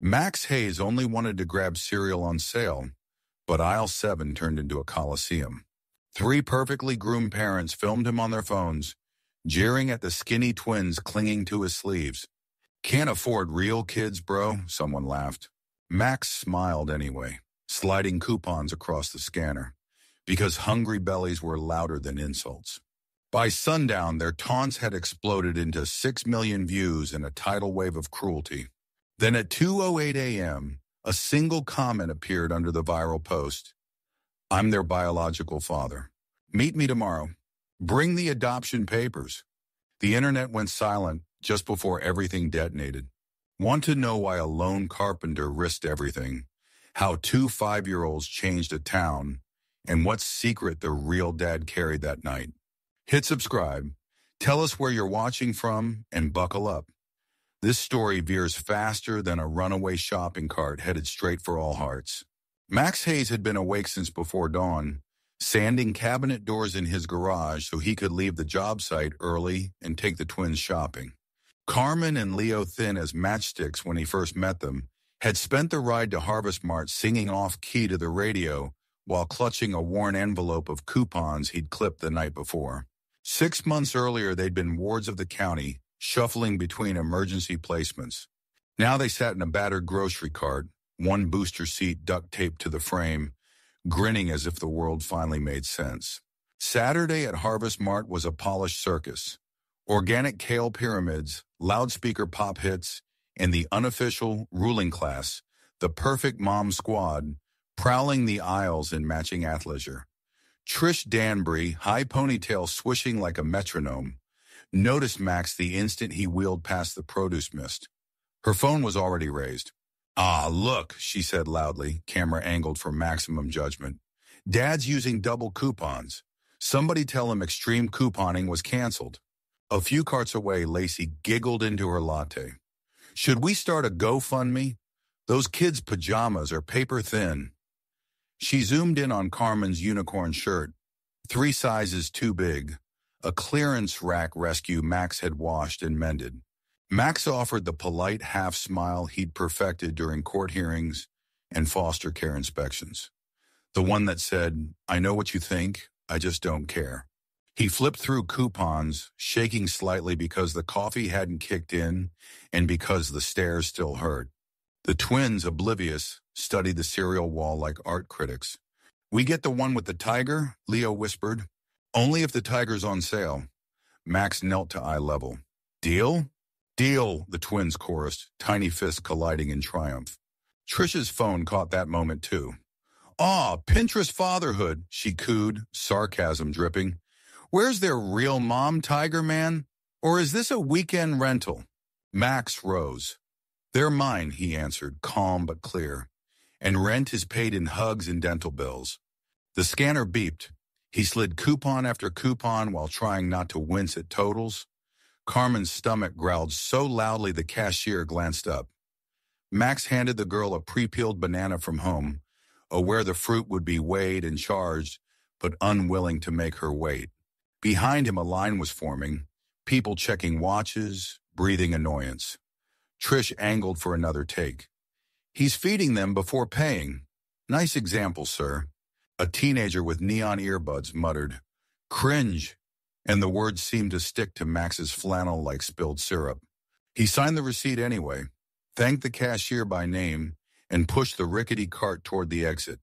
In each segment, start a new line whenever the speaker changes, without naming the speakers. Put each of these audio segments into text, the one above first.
Max Hayes only wanted to grab cereal on sale, but aisle 7 turned into a coliseum. 3 perfectly groomed parents filmed him on their phones, jeering at the skinny twins clinging to his sleeves. "Can't afford real kids, bro," someone laughed. Max smiled anyway, sliding coupons across the scanner, because hungry bellies were louder than insults. By sundown, their taunts had exploded into 6 million views and a tidal wave of cruelty. Then at 2:08 a.m., a single comment appeared under the viral post. "I'm their biological father. Meet me tomorrow. Bring the adoption papers." The internet went silent just before everything detonated. Want to know why a lone carpenter risked everything, how 2 5-year-olds changed a town, and what secret the real dad carried that night? Hit subscribe, tell us where you're watching from, and buckle up. This story veers faster than a runaway shopping cart headed straight for all hearts. Max Hayes had been awake since before dawn, sanding cabinet doors in his garage so he could leave the job site early and take the twins shopping. Carmen and Leo, thin as matchsticks when he first met them, had spent the ride to Harvest Mart singing off-key to the radio while clutching a worn envelope of coupons he'd clipped the night before. 6 months earlier, they'd been wards of the county, shuffling between emergency placements. Now they sat in a battered grocery cart, one booster seat duct taped to the frame, grinning as if the world finally made sense. Saturday at Harvest Mart was a polished circus. Organic kale pyramids, loudspeaker pop hits, and the unofficial ruling class, the perfect mom squad, prowling the aisles in matching athleisure. Trish Danbury, high ponytail swishing like a metronome, noticed Max the instant he wheeled past the produce mist. Her phone was already raised. "Ah, look," she said loudly, camera angled for maximum judgment. "Dad's using double coupons. Somebody tell him extreme couponing was canceled." A few carts away, Lacey giggled into her latte. "Should we start a GoFundMe? Those kids' pajamas are paper thin." She zoomed in on Carmen's unicorn shirt, 3 sizes too big, a clearance rack rescue Max had washed and mended. Max offered the polite half-smile he'd perfected during court hearings and foster care inspections. The one that said, "I know what you think, I just don't care." He flipped through coupons, shaking slightly because the coffee hadn't kicked in and because the stares still hurt. The twins, oblivious, studied the cereal wall like art critics. "We get the one with the tiger?" Leo whispered. "Only if the tiger's on sale." Max knelt to eye level. "Deal?" "Deal," the twins chorused, tiny fists colliding in triumph. Trisha's phone caught that moment too. "Aw, Pinterest fatherhood," she cooed, sarcasm dripping. "Where's their real mom, Tiger Man? Or is this a weekend rental?" Max rose. "They're mine," he answered, calm but clear. "And rent is paid in hugs and dental bills." The scanner beeped. He slid coupon after coupon while trying not to wince at totals. Carmen's stomach growled so loudly the cashier glanced up. Max handed the girl a pre-peeled banana from home, aware the fruit would be weighed and charged, but unwilling to make her wait. Behind him a line was forming, people checking watches, breathing annoyance. Trish angled for another take. "He's feeding them before paying. Nice example, sir." A teenager with neon earbuds muttered, "Cringe," and the words seemed to stick to Max's flannel like spilled syrup. He signed the receipt anyway, thanked the cashier by name, and pushed the rickety cart toward the exit,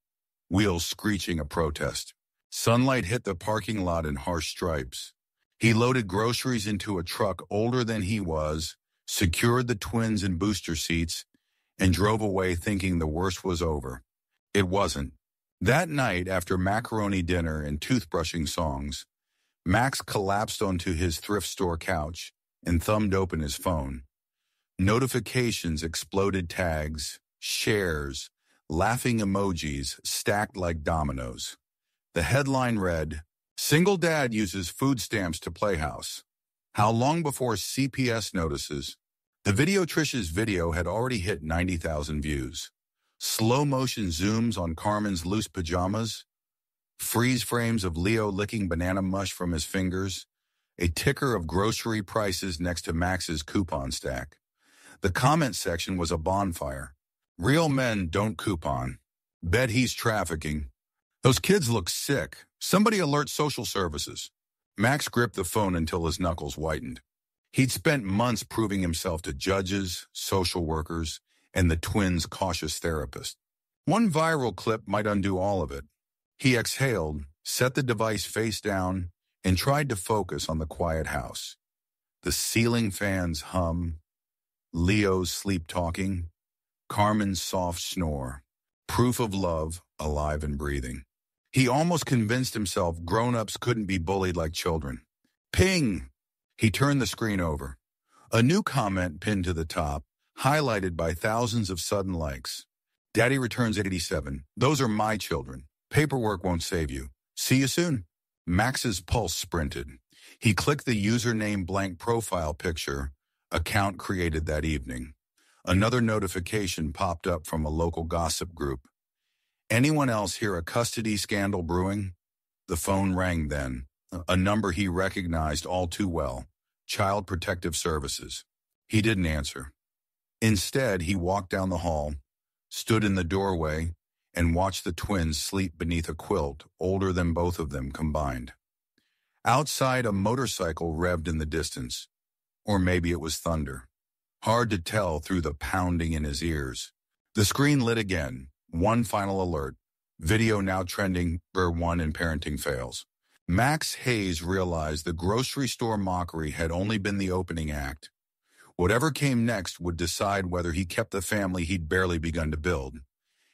wheels screeching a protest. Sunlight hit the parking lot in harsh stripes. He loaded groceries into a truck older than he was, secured the twins in booster seats, and drove away thinking the worst was over. It wasn't. That night, after macaroni dinner and toothbrushing songs, Max collapsed onto his thrift store couch and thumbed open his phone. Notifications, exploded tags, shares, laughing emojis stacked like dominoes. The headline read, "Single dad uses food stamps to playhouse. How long before CPS notices?" The video Trish's video had already hit 90,000 views. Slow-motion zooms on Carmen's loose pajamas, freeze frames of Leo licking banana mush from his fingers, a ticker of grocery prices next to Max's coupon stack. The comment section was a bonfire. Real men don't coupon. Bet he's trafficking. Those kids look sick. Somebody alert social services. Max gripped the phone until his knuckles whitened. He'd spent months proving himself to judges, social workers, and the twins' cautious therapist. One viral clip might undo all of it. He exhaled, set the device face down, and tried to focus on the quiet house. The ceiling fans hum, Leo's sleep-talking, Carmen's soft snore, proof of love, alive and breathing. He almost convinced himself grown-ups couldn't be bullied like children. Ping! He turned the screen over. A new comment pinned to the top, highlighted by thousands of sudden likes. Daddy returns 87. Those are my children. Paperwork won't save you. See you soon. Max's pulse sprinted. He clicked the username blank profile picture, account created that evening. Another notification popped up from a local gossip group. Anyone else hear a custody scandal brewing? The phone rang then, a number he recognized all too well, Child Protective Services. He didn't answer. Instead, he walked down the hall, stood in the doorway, and watched the twins sleep beneath a quilt older than both of them combined. Outside, a motorcycle revved in the distance. Or maybe it was thunder. Hard to tell through the pounding in his ears. The screen lit again. One final alert. Video now trending, #1 in parenting fails. Max Hayes realized the grocery store mockery had only been the opening act. Whatever came next would decide whether he kept the family he'd barely begun to build.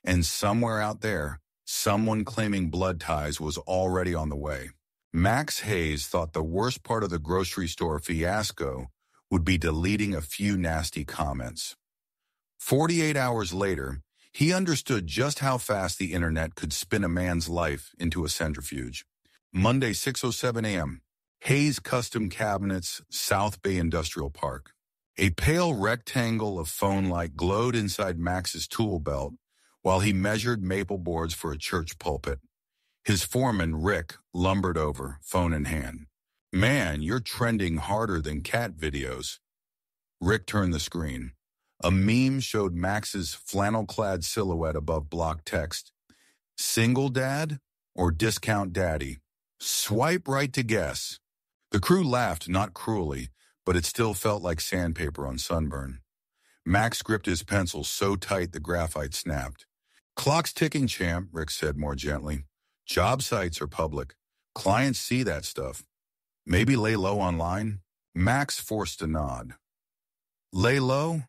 And somewhere out there, someone claiming blood ties was already on the way. Max Hayes thought the worst part of the grocery store fiasco would be deleting a few nasty comments. 48 hours later, he understood just how fast the internet could spin a man's life into a centrifuge. Monday, 6:07 a.m., Hayes Custom Cabinets, South Bay Industrial Park. A pale rectangle of phone light glowed inside Max's tool belt while he measured maple boards for a church pulpit. His foreman, Rick, lumbered over, phone in hand. Man, you're trending harder than cat videos. Rick turned the screen. A meme showed Max's flannel-clad silhouette above block text. Single dad or discount daddy? Swipe right to guess. The crew laughed, not cruelly, but it still felt like sandpaper on sunburn. Max gripped his pencil so tight the graphite snapped. Clock's ticking, champ, Rick said more gently. Job sites are public. Clients see that stuff. Maybe lay low online? Max forced a nod. Lay low?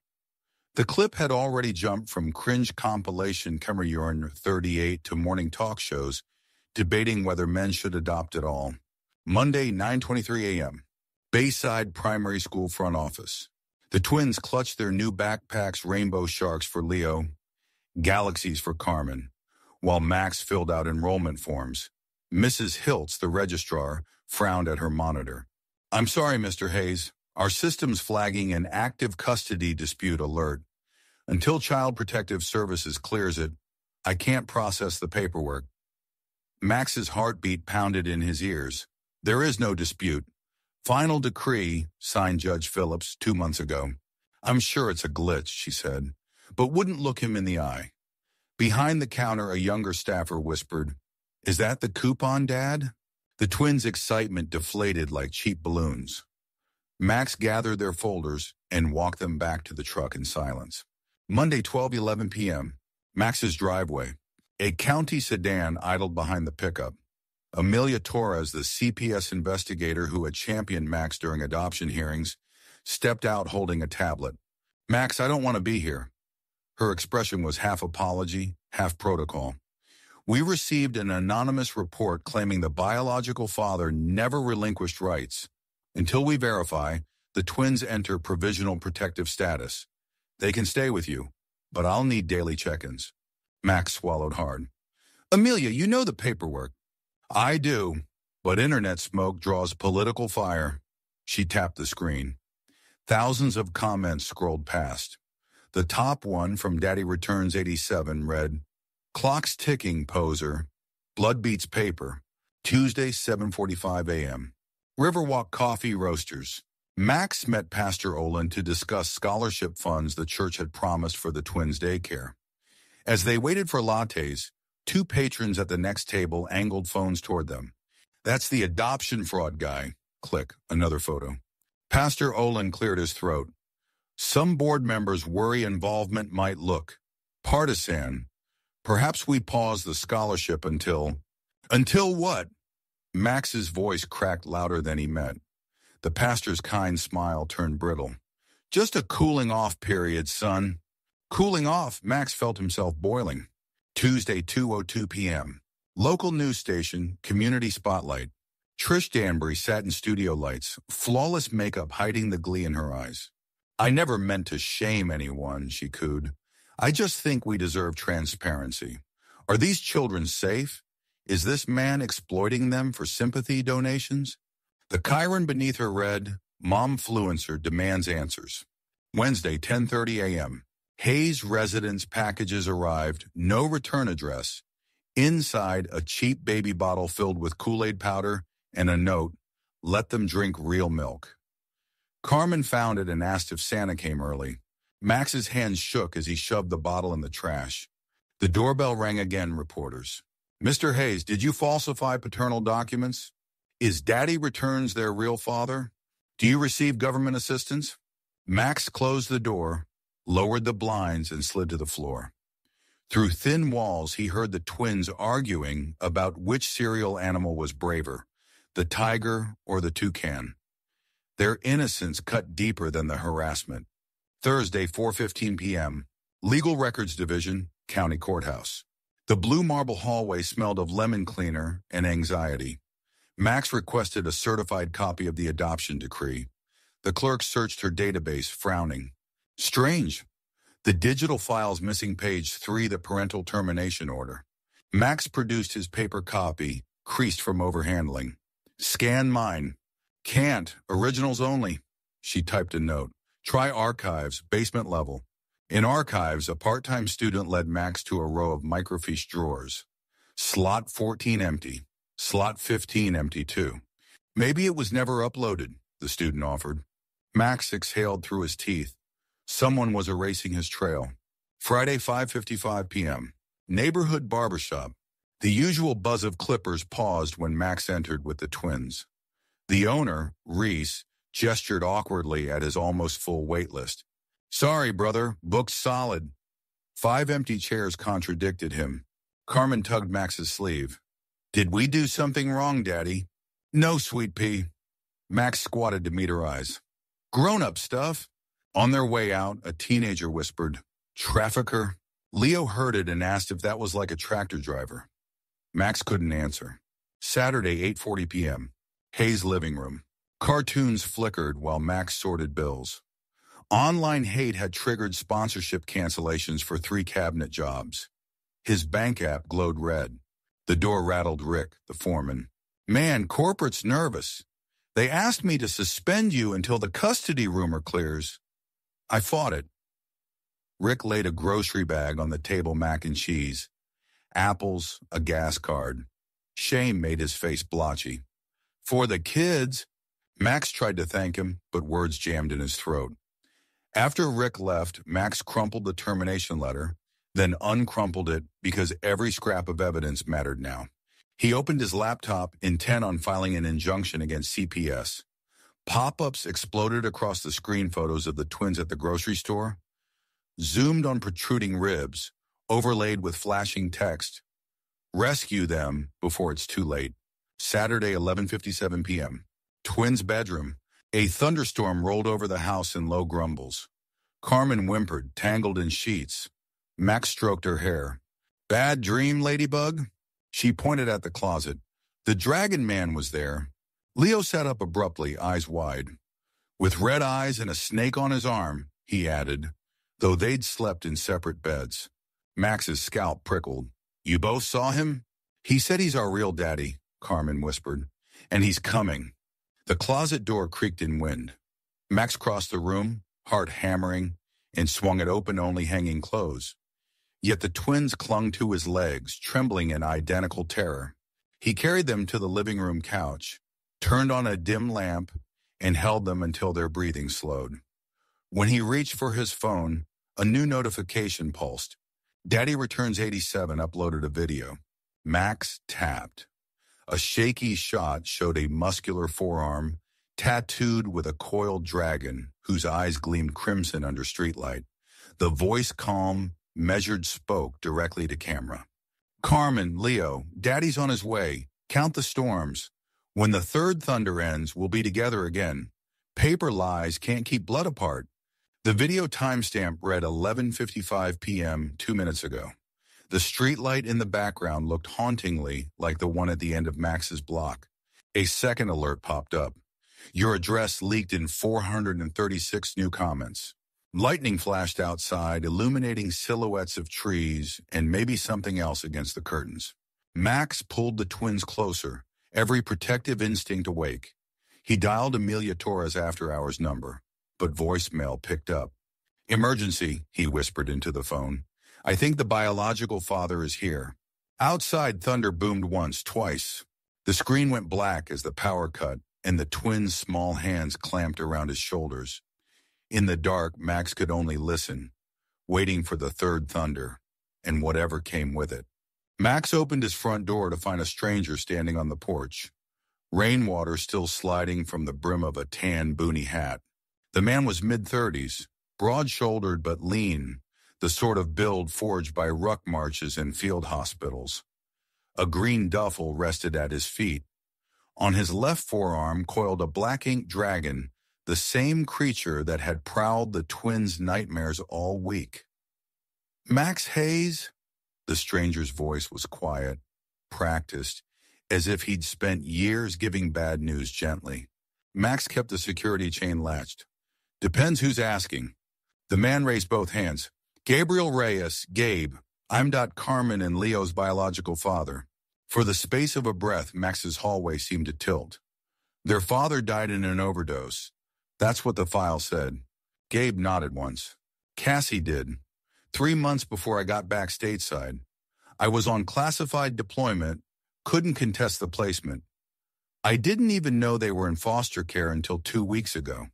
The clip had already jumped from cringe compilation Cameron 38 to morning talk shows, debating whether men should adopt at all. Monday, 9:23 a.m. Bayside Primary School front office. The twins clutched their new backpacks, rainbow sharks for Leo, galaxies for Carmen, while Max filled out enrollment forms. Mrs. Hiltz, the registrar, frowned at her monitor. I'm sorry, Mr. Hayes. Our system's flagging an active custody dispute alert. Until Child Protective Services clears it, I can't process the paperwork. Max's heartbeat pounded in his ears. There is no dispute. Final decree, signed Judge Phillips 2 months ago. I'm sure it's a glitch, she said, but wouldn't look him in the eye. Behind the counter, a younger staffer whispered, Is that the coupon, Dad? The twins' excitement deflated like cheap balloons. Max gathered their folders and walked them back to the truck in silence. Monday, 12:11 p.m., Max's driveway. A county sedan idled behind the pickup. Amelia Torres, the CPS investigator who had championed Max during adoption hearings, stepped out holding a tablet. Max, I don't want to be here. Her expression was half apology, half protocol. We received an anonymous report claiming the biological father never relinquished rights. Until we verify, the twins enter provisional protective status. They can stay with you, but I'll need daily check-ins. Max swallowed hard. Amelia, you know the paperwork. I do, but internet smoke draws political fire. She tapped the screen. Thousands of comments scrolled past. The top one from Daddy Returns 87 read, Clock's ticking, poser. Blood beats paper. Tuesday, 7:45 a.m. Riverwalk Coffee Roasters. Max met Pastor Olin to discuss scholarship funds the church had promised for the twins' daycare. As they waited for lattes, two patrons at the next table angled phones toward them. That's the adoption fraud guy. Click, another photo. Pastor Olin cleared his throat. Some board members worry involvement might look partisan. Perhaps we pause the scholarship until... Until what? Max's voice cracked louder than he meant. The pastor's kind smile turned brittle. Just a cooling off period, son. Cooling off, Max felt himself boiling. Tuesday, 2:02 p.m. Local news station, Community Spotlight. Trish Danbury sat in studio lights, flawless makeup hiding the glee in her eyes. I never meant to shame anyone, she cooed. I just think we deserve transparency. Are these children safe? Is this man exploiting them for sympathy donations? The Chiron beneath her read, Momfluencer demands answers. Wednesday, 10:30 a.m. Hayes residence packages arrived, no return address. Inside, a cheap baby bottle filled with Kool-Aid powder and a note, let them drink real milk. Carmen found it and asked if Santa came early. Max's hands shook as he shoved the bottle in the trash. The doorbell rang again, reporters. Mr. Hayes, did you falsify paternal documents? Is Daddy returns their real father? Do you receive government assistance? Max closed the door, lowered the blinds, and slid to the floor. Through thin walls, he heard the twins arguing about which cereal animal was braver, the tiger or the toucan. Their innocence cut deeper than the harassment. Thursday, 4:15 p.m. Legal Records Division, County Courthouse. The blue marble hallway smelled of lemon cleaner and anxiety. Max requested a certified copy of the adoption decree. The clerk searched her database, frowning. Strange. The digital file's missing page 3, the parental termination order. Max produced his paper copy, creased from overhandling. Scan mine. Can't. Originals only. She typed a note. Try archives, basement level. In archives, a part-time student led Max to a row of microfiche drawers. Slot 14 empty. Slot 15 empty too. Maybe it was never uploaded, the student offered. Max exhaled through his teeth. Someone was erasing his trail. Friday, 5:55 p.m. Neighborhood barbershop. The usual buzz of clippers paused when Max entered with the twins. The owner, Reese, gestured awkwardly at his almost full wait list. Sorry, brother, booked solid. 5 empty chairs contradicted him. Carmen tugged Max's sleeve. Did we do something wrong, Daddy? No, sweet pea. Max squatted to meet her eyes. Grown-up stuff. On their way out, a teenager whispered, Trafficker? Leo heard it and asked if that was like a tractor driver. Max couldn't answer. Saturday, 8:40 p.m. Hayes' living room. Cartoons flickered while Max sorted bills. Online hate had triggered sponsorship cancellations for 3 cabinet jobs. His bank app glowed red. The door rattled Rick, the foreman. Man, corporate's nervous. They asked me to suspend you until the custody rumor clears. I fought it. Rick laid a grocery bag on the table, mac and cheese. Apples, a gas card. Shame made his face blotchy. For the kids. Max tried to thank him, but words jammed in his throat. After Rick left, Max crumpled the termination letter, then uncrumpled it because every scrap of evidence mattered now. He opened his laptop, intent on filing an injunction against CPS. Pop-ups exploded across the screen, photos of the twins at the grocery store, zoomed on protruding ribs, overlaid with flashing text. Rescue them before it's too late. Saturday, 11:57 p.m. Twins' bedroom. A thunderstorm rolled over the house in low grumbles. Carmen whimpered, tangled in sheets. Max stroked her hair. Bad dream, Ladybug? She pointed at the closet. The Dragon Man was there. Leo sat up abruptly, eyes wide. With red eyes and a snake on his arm, he added, though they'd slept in separate beds. Max's scalp prickled. You both saw him? He said he's our real daddy, Carmen whispered. And he's coming. The closet door creaked in wind. Max crossed the room, heart hammering, and swung it open, only hanging clothes. Yet the twins clung to his legs, trembling in identical terror. He carried them to the living room couch, turned on a dim lamp, and held them until their breathing slowed. When he reached for his phone, a new notification pulsed. Daddy Returns 87 uploaded a video. Max tapped. A shaky shot showed a muscular forearm tattooed with a coiled dragon whose eyes gleamed crimson under streetlight. The voice calm, measured spoke directly to camera. Carmen, Leo, Daddy's on his way. Count the storms. When the third thunder ends, we'll be together again. Paper lies can't keep blood apart. The video timestamp read 11:55 p.m. 2 minutes ago. The streetlight in the background looked hauntingly like the one at the end of Max's block. A second alert popped up. Your address leaked in 436 new comments. Lightning flashed outside, illuminating silhouettes of trees and maybe something else against the curtains. Max pulled the twins closer, every protective instinct awake. He dialed Amelia Torres' after-hours number, but voicemail picked up. Emergency, he whispered into the phone. I think the biological father is here. Outside, thunder boomed once, twice. The screen went black as the power cut, and the twins' small hands clamped around his shoulders. In the dark, Max could only listen, waiting for the third thunder, and whatever came with it. Max opened his front door to find a stranger standing on the porch, rainwater still sliding from the brim of a tan boonie hat. The man was mid-30s, broad-shouldered but lean, the sort of build forged by ruck marches and field hospitals. A green duffel rested at his feet. On his left forearm coiled a black ink dragon, the same creature that had prowled the twins' nightmares all week. Max Hayes? The stranger's voice was quiet, practiced, as if he'd spent years giving bad news gently. Max kept the security chain latched. Depends who's asking. The man raised both hands. Gabriel Reyes, Gabe. I'm Carmen and Leo's biological father. For the space of a breath, Max's hallway seemed to tilt. Their father died in an overdose. That's what the file said. Gabe nodded once. Cassie did. 3 months before I got back stateside. I was on classified deployment, couldn't contest the placement. I didn't even know they were in foster care until 2 weeks ago.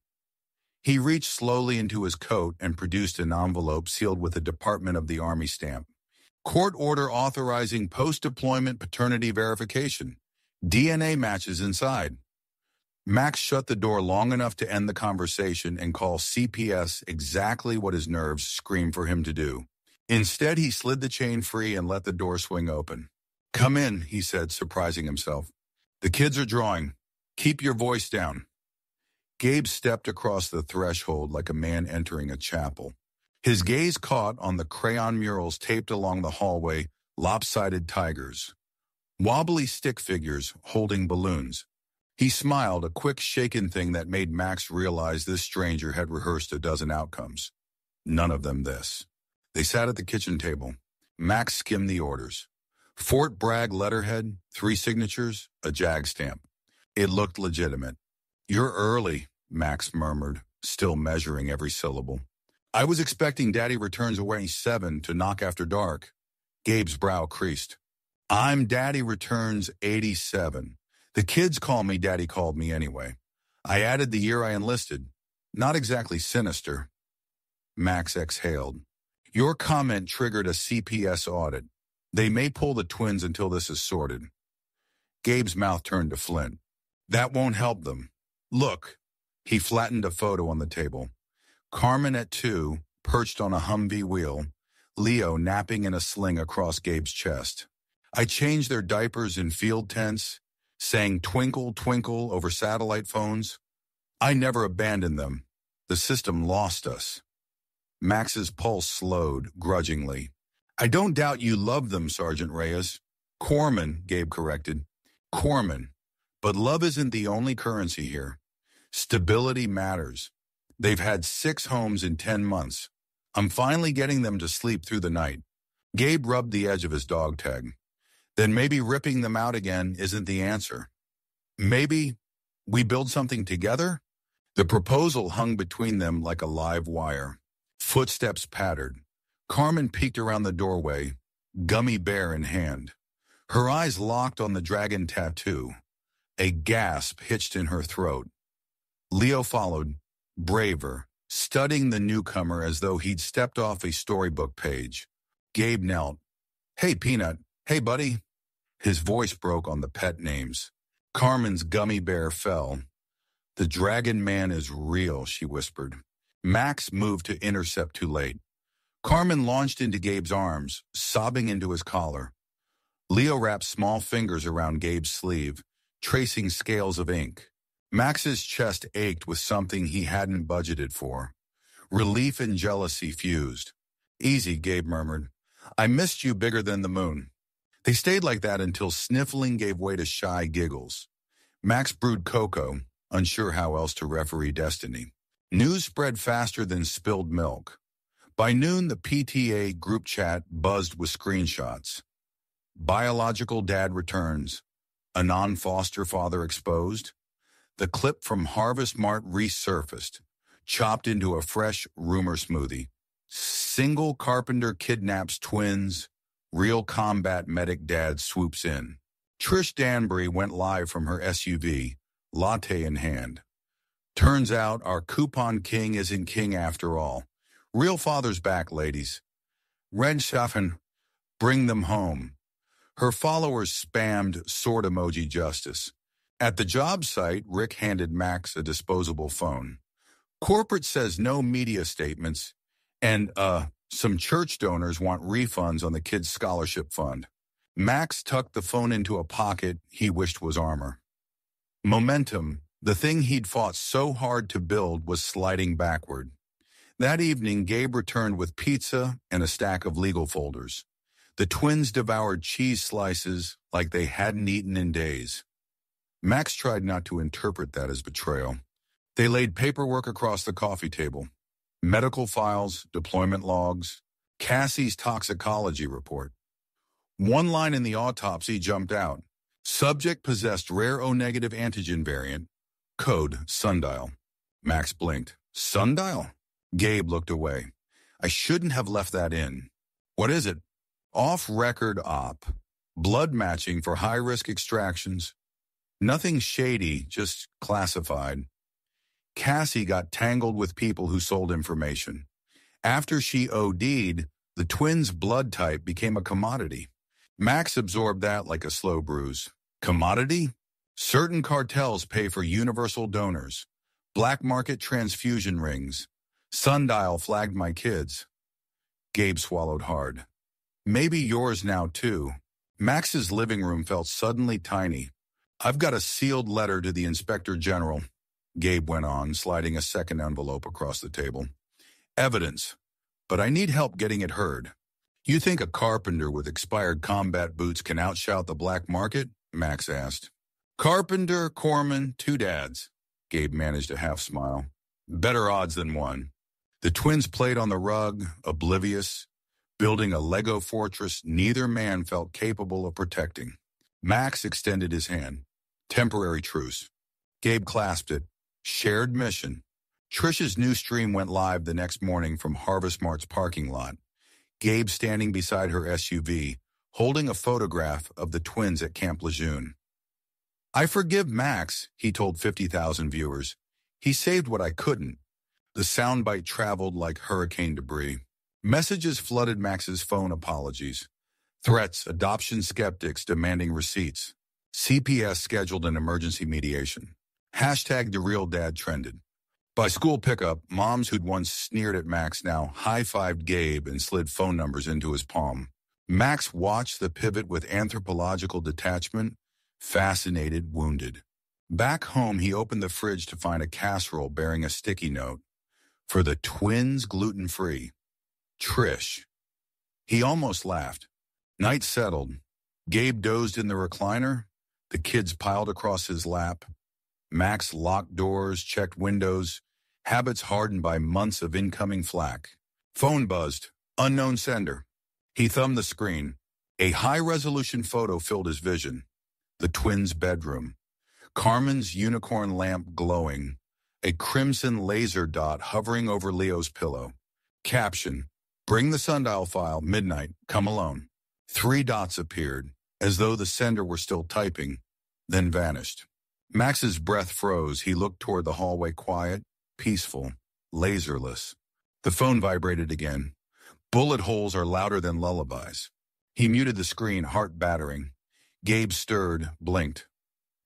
He reached slowly into his coat and produced an envelope sealed with a Department of the Army stamp. Court order authorizing post-deployment paternity verification. DNA matches inside. Max shut the door long enough to end the conversation and call CPS exactly what his nerves screamed for him to do. Instead, he slid the chain free and let the door swing open. Come in, he said, surprising himself. The kids are drawing. Keep your voice down. Gabe stepped across the threshold like a man entering a chapel. His gaze caught on the crayon murals taped along the hallway, lopsided tigers. Wobbly stick figures holding balloons. He smiled, a quick shaken thing that made Max realize this stranger had rehearsed a dozen outcomes. None of them this. They sat at the kitchen table. Max skimmed the orders. Fort Bragg letterhead, 3 signatures, a JAG stamp. It looked legitimate. You're early, Max murmured, still measuring every syllable. I was expecting Daddy Returns 87 to knock after dark. Gabe's brow creased. I'm Daddy Returns 87. The kids call me Daddy called me anyway. I added the year I enlisted. Not exactly sinister. Max exhaled. Your comment triggered a CPS audit. They may pull the twins until this is sorted. Gabe's mouth turned to flint. That won't help them. Look. He flattened a photo on the table. Carmen at 2, perched on a Humvee wheel. Leo napping in a sling across Gabe's chest. I changed their diapers in field tents, sang Twinkle, Twinkle over satellite phones. I never abandoned them. The system lost us. Max's pulse slowed, grudgingly. I don't doubt you love them, Sergeant Reyes. Corpsman, Gabe corrected. Corpsman. But love isn't the only currency here. Stability matters. They've had 6 homes in 10 months. I'm finally getting them to sleep through the night. Gabe rubbed the edge of his dog tag. Then maybe ripping them out again isn't the answer. Maybe we build something together? The proposal hung between them like a live wire. Footsteps pattered. Carmen peeked around the doorway, gummy bear in hand. Her eyes locked on the dragon tattoo. A gasp hitched in her throat. Leo followed, braver, studying the newcomer as though he'd stepped off a storybook page. Gabe knelt. Hey, Peanut. Hey, buddy. His voice broke on the pet names. Carmen's gummy bear fell. The dragon man is real, she whispered. Max moved to intercept too late. Carmen launched into Gabe's arms, sobbing into his collar. Leo wrapped small fingers around Gabe's sleeve, tracing scales of ink. Max's chest ached with something he hadn't budgeted for. Relief and jealousy fused. Easy, Gabe murmured. I missed you bigger than the moon. They stayed like that until sniffling gave way to shy giggles. Max brewed cocoa, unsure how else to referee destiny. News spread faster than spilled milk. By noon, the PTA group chat buzzed with screenshots. Biological dad returns. A non-foster father exposed. The clip from Harvest Mart resurfaced, chopped into a fresh rumor smoothie. Single carpenter kidnaps twins. Real combat medic dad swoops in. Trish Danbury went live from her SUV, latte in hand. Turns out our coupon king isn't king after all. Real father's back, ladies. Red Schaffen, bring them home. Her followers spammed sword emoji justice. At the job site, Rick handed Max a disposable phone. Corporate says no media statements, and, some church donors want refunds on the kids' scholarship fund. Max tucked the phone into a pocket he wished was armor. Momentum, the thing he'd fought so hard to build, was sliding backward. That evening, Gabe returned with pizza and a stack of legal folders. The twins devoured cheese slices like they hadn't eaten in days. Max tried not to interpret that as betrayal. They laid paperwork across the coffee table. Medical files, deployment logs, Cassie's toxicology report. One line in the autopsy jumped out. Subject possessed rare O-negative antigen variant. Code Sundial. Max blinked. Sundial? Gabe looked away. I shouldn't have left that in. What is it? Off-record op. Blood matching for high-risk extractions. Nothing shady, just classified. Cassie got tangled with people who sold information. After she OD'd, the twins' blood type became a commodity. Max absorbed that like a slow bruise. Commodity? Certain cartels pay for universal donors. Black market transfusion rings. Sundial flagged my kids. Gabe swallowed hard. Maybe yours now, too. Max's living room felt suddenly tiny. I've got a sealed letter to the Inspector General, Gabe went on, sliding a second envelope across the table. Evidence, but I need help getting it heard. You think a carpenter with expired combat boots can outshout the black market? Max asked. Carpenter, Corman, two dads. Gabe managed a half smile. Better odds than one. The twins played on the rug, oblivious, building a Lego fortress neither man felt capable of protecting. Max extended his hand. Temporary truce. Gabe clasped it. Shared mission. Trish's new stream went live the next morning from Harvest Mart's parking lot. Gabe standing beside her SUV, holding a photograph of the twins at Camp Lejeune. I forgive Max, he told 50,000 viewers. He saved what I couldn't. The soundbite traveled like hurricane debris. Messages flooded Max's phone apologies. Threats, adoption skeptics demanding receipts. CPS scheduled an emergency mediation. Hashtag #TheRealDad trended. By school pickup, moms who'd once sneered at Max now high-fived Gabe and slid phone numbers into his palm. Max watched the pivot with anthropological detachment, fascinated, wounded. Back home, he opened the fridge to find a casserole bearing a sticky note. For the twins, gluten-free. Trish. He almost laughed. Night settled. Gabe dozed in the recliner. The kids piled across his lap. Max locked doors, checked windows, habits hardened by months of incoming flack. Phone buzzed. Unknown sender. He thumbed the screen. A high-resolution photo filled his vision. The twins' bedroom. Carmen's unicorn lamp glowing. A crimson laser dot hovering over Leo's pillow. Caption. Bring the sundial file, midnight, come alone. 3 dots appeared, as though the sender were still typing, then vanished. Max's breath froze. He looked toward the hallway, quiet, peaceful, laserless. The phone vibrated again. Bullet holes are louder than lullabies. He muted the screen, heart battering. Gabe stirred, blinked.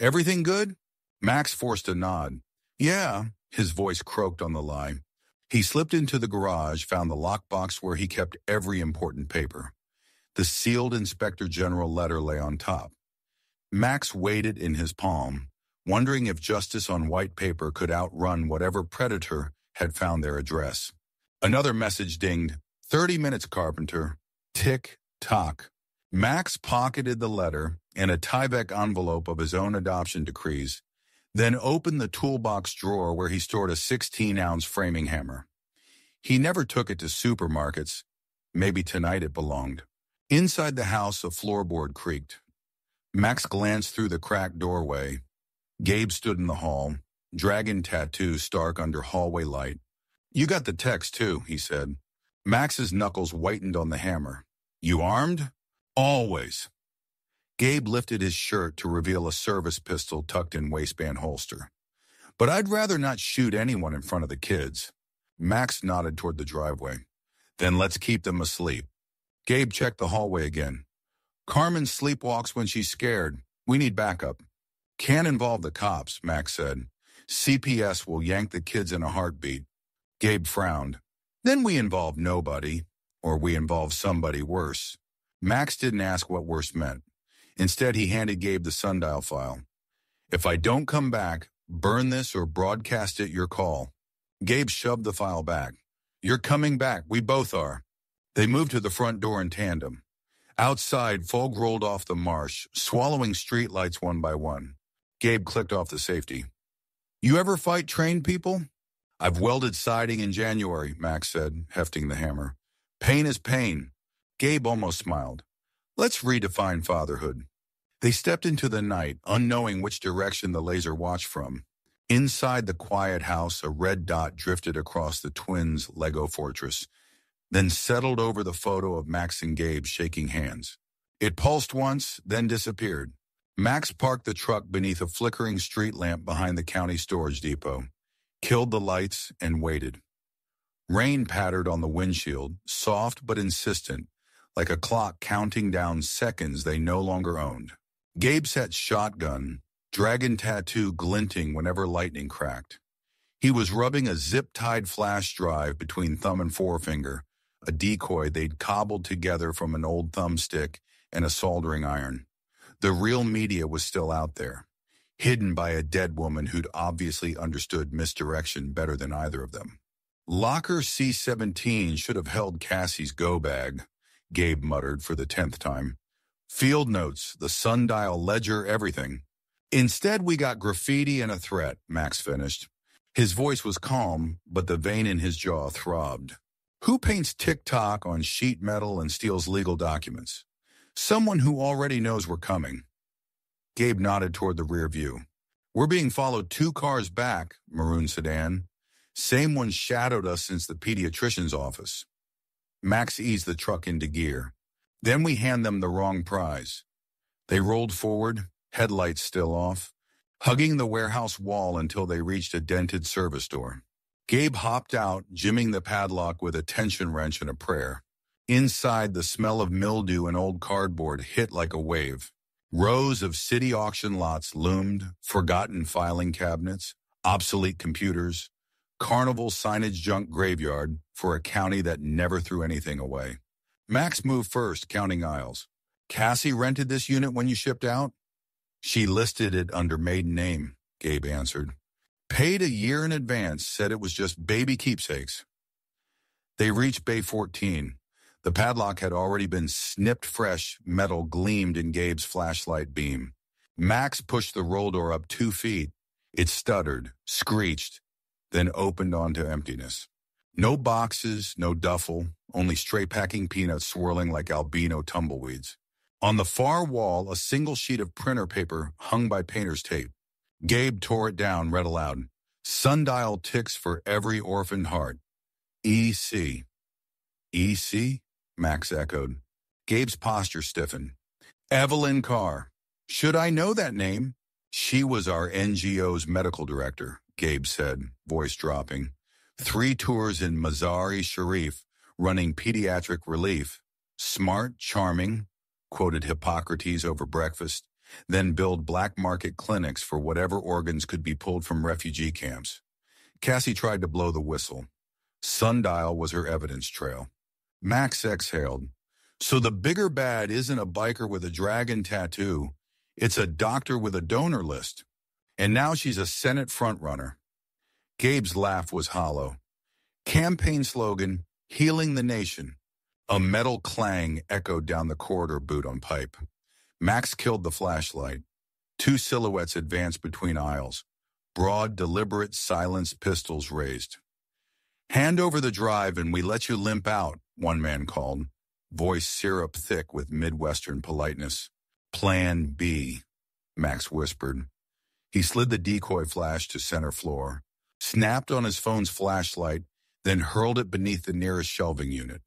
Everything good? Max forced a nod. Yeah, his voice croaked on the line. He slipped into the garage, found the lockbox where he kept every important paper. The sealed Inspector General letter lay on top. Max weighed it in his palm, wondering if justice on white paper could outrun whatever predator had found their address. Another message dinged. 30 minutes, Carpenter. Tick, tock. Max pocketed the letter and a Tyvek envelope of his own adoption decrees, then opened the toolbox drawer where he stored a 16-ounce framing hammer. He never took it to supermarkets. Maybe tonight it belonged. Inside the house, a floorboard creaked. Max glanced through the cracked doorway. Gabe stood in the hall, dragon tattoo stark under hallway light. You got the text, too, he said. Max's knuckles whitened on the hammer. You armed? Always. Gabe lifted his shirt to reveal a service pistol tucked in waistband holster. But I'd rather not shoot anyone in front of the kids. Max nodded toward the driveway. Then let's keep them asleep. Gabe checked the hallway again. Carmen sleepwalks when she's scared. We need backup. Can't involve the cops, Max said. CPS will yank the kids in a heartbeat. Gabe frowned. Then we involve nobody, or we involve somebody worse. Max didn't ask what worse meant. Instead, he handed Gabe the sundial file. If I don't come back, burn this or broadcast it your call. Gabe shoved the file back. You're coming back. We both are. They moved to the front door in tandem. Outside, fog rolled off the marsh, swallowing streetlights one by one. Gabe clicked off the safety. You ever fight trained people? I've welded siding in January, Max said, hefting the hammer. Pain is pain. Gabe almost smiled. Let's redefine fatherhood. They stepped into the night, unknowing which direction the laser watched from. Inside the quiet house, a red dot drifted across the twins' Lego fortress, then settled over the photo of Max and Gabe shaking hands. It pulsed once, then disappeared. Max parked the truck beneath a flickering street lamp behind the county storage depot, killed the lights, and waited. Rain pattered on the windshield, soft but insistent, like a clock counting down seconds they no longer owned. Gabe sat shotgun, dragon tattoo glinting whenever lightning cracked. He was rubbing a zip-tied flash drive between thumb and forefinger, a decoy they'd cobbled together from an old thumbstick and a soldering iron. The real media was still out there, hidden by a dead woman who'd obviously understood misdirection better than either of them. Locker C-17 should have held Cassie's go bag, Gabe muttered for the 10th time. Field notes, the sundial ledger, everything. Instead, we got graffiti and a threat, Max finished. His voice was calm, but the vein in his jaw throbbed. Who paints TikTok on sheet metal and steals legal documents? Someone who already knows we're coming. Gabe nodded toward the rear view. We're being followed 2 cars back, maroon sedan. Same one shadowed us since the pediatrician's office. Max eased the truck into gear. Then we hand them the wrong prize. They rolled forward, headlights still off, hugging the warehouse wall until they reached a dented service door. Gabe hopped out, jimming the padlock with a tension wrench and a prayer. Inside, the smell of mildew and old cardboard hit like a wave. Rows of city auction lots loomed, forgotten filing cabinets, obsolete computers, carnival signage junk graveyard for a county that never threw anything away. Max moved first, counting aisles. Cassie rented this unit when you shipped out? She listed it under maiden name, Gabe answered. Paid a year in advance, said it was just baby keepsakes. They reached Bay 14. The padlock had already been snipped fresh, metal gleamed in Gabe's flashlight beam. Max pushed the roll door up 2 feet. It stuttered, screeched, then opened onto emptiness. No boxes, no duffel, only straight-packing peanuts swirling like albino tumbleweeds. On the far wall, a single sheet of printer paper hung by painter's tape. Gabe tore it down, read aloud. Sundial ticks for every orphaned heart. E.C. E.C.? Max echoed. Gabe's posture stiffened. Evelyn Carr. Should I know that name? She was our NGO's medical director, Gabe said, voice dropping. 3 tours in Mazar-e Sharif, running pediatric relief. Smart, charming, quoted Hippocrates over breakfast, then build black market clinics for whatever organs could be pulled from refugee camps. Cassie tried to blow the whistle. Sundial was her evidence trail. Max exhaled. So the bigger bad isn't a biker with a dragon tattoo. It's a doctor with a donor list. And now she's a Senate frontrunner. Gabe's laugh was hollow. Campaign slogan, healing the nation. A metal clang echoed down the corridor boot on pipe. Max killed the flashlight. Two silhouettes advanced between aisles. Broad, deliberate, silenced pistols raised. Hand over the drive and we let you limp out, one man called, voice syrup thick with Midwestern politeness. Plan B, Max whispered. He slid the decoy flash to center floor, snapped on his phone's flashlight, then hurled it beneath the nearest shelving unit.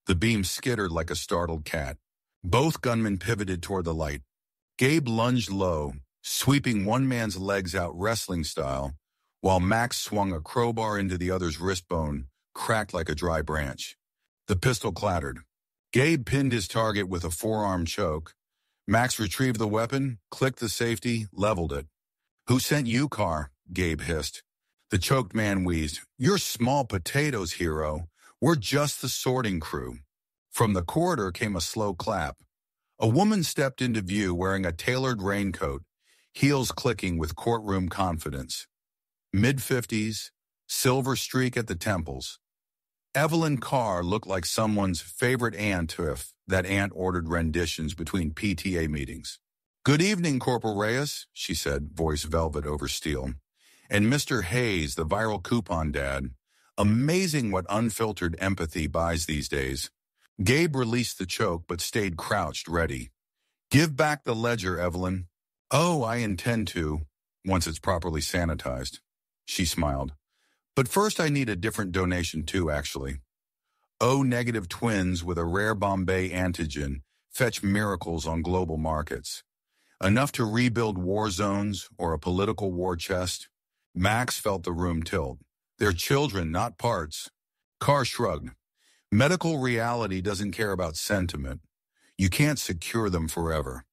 The beam skittered like a startled cat. Both gunmen pivoted toward the light. Gabe lunged low, sweeping one man's legs out wrestling style, while Max swung a crowbar into the other's wrist bone, cracked like a dry branch. The pistol clattered. Gabe pinned his target with a forearm choke. Max retrieved the weapon, clicked the safety, leveled it. "Who sent you, Carr?" Gabe hissed. The choked man wheezed. "You're small potatoes, hero. We're just the sorting crew." From the corridor came a slow clap. A woman stepped into view wearing a tailored raincoat, heels clicking with courtroom confidence. Mid-50s, silver streak at the temples. Evelyn Carr looked like someone's favorite aunt if that aunt ordered renditions between PTA meetings. "Good evening, Corporal Reyes," she said, voice velvet over steel. And Mr. Hayes, the viral coupon dad. Amazing what unfiltered empathy buys these days. Gabe released the choke but stayed crouched, ready. "Give back the ledger, Evelyn." "Oh, I intend to, once it's properly sanitized." She smiled. "But first I need a different donation too, actually. O-negative twins with a rare Bombay antigen fetch miracles on global markets. Enough to rebuild war zones or a political war chest." Max felt the room tilt. "They're children, not parts." Carr shrugged. "Medical reality doesn't care about sentiment. You can't secure them forever."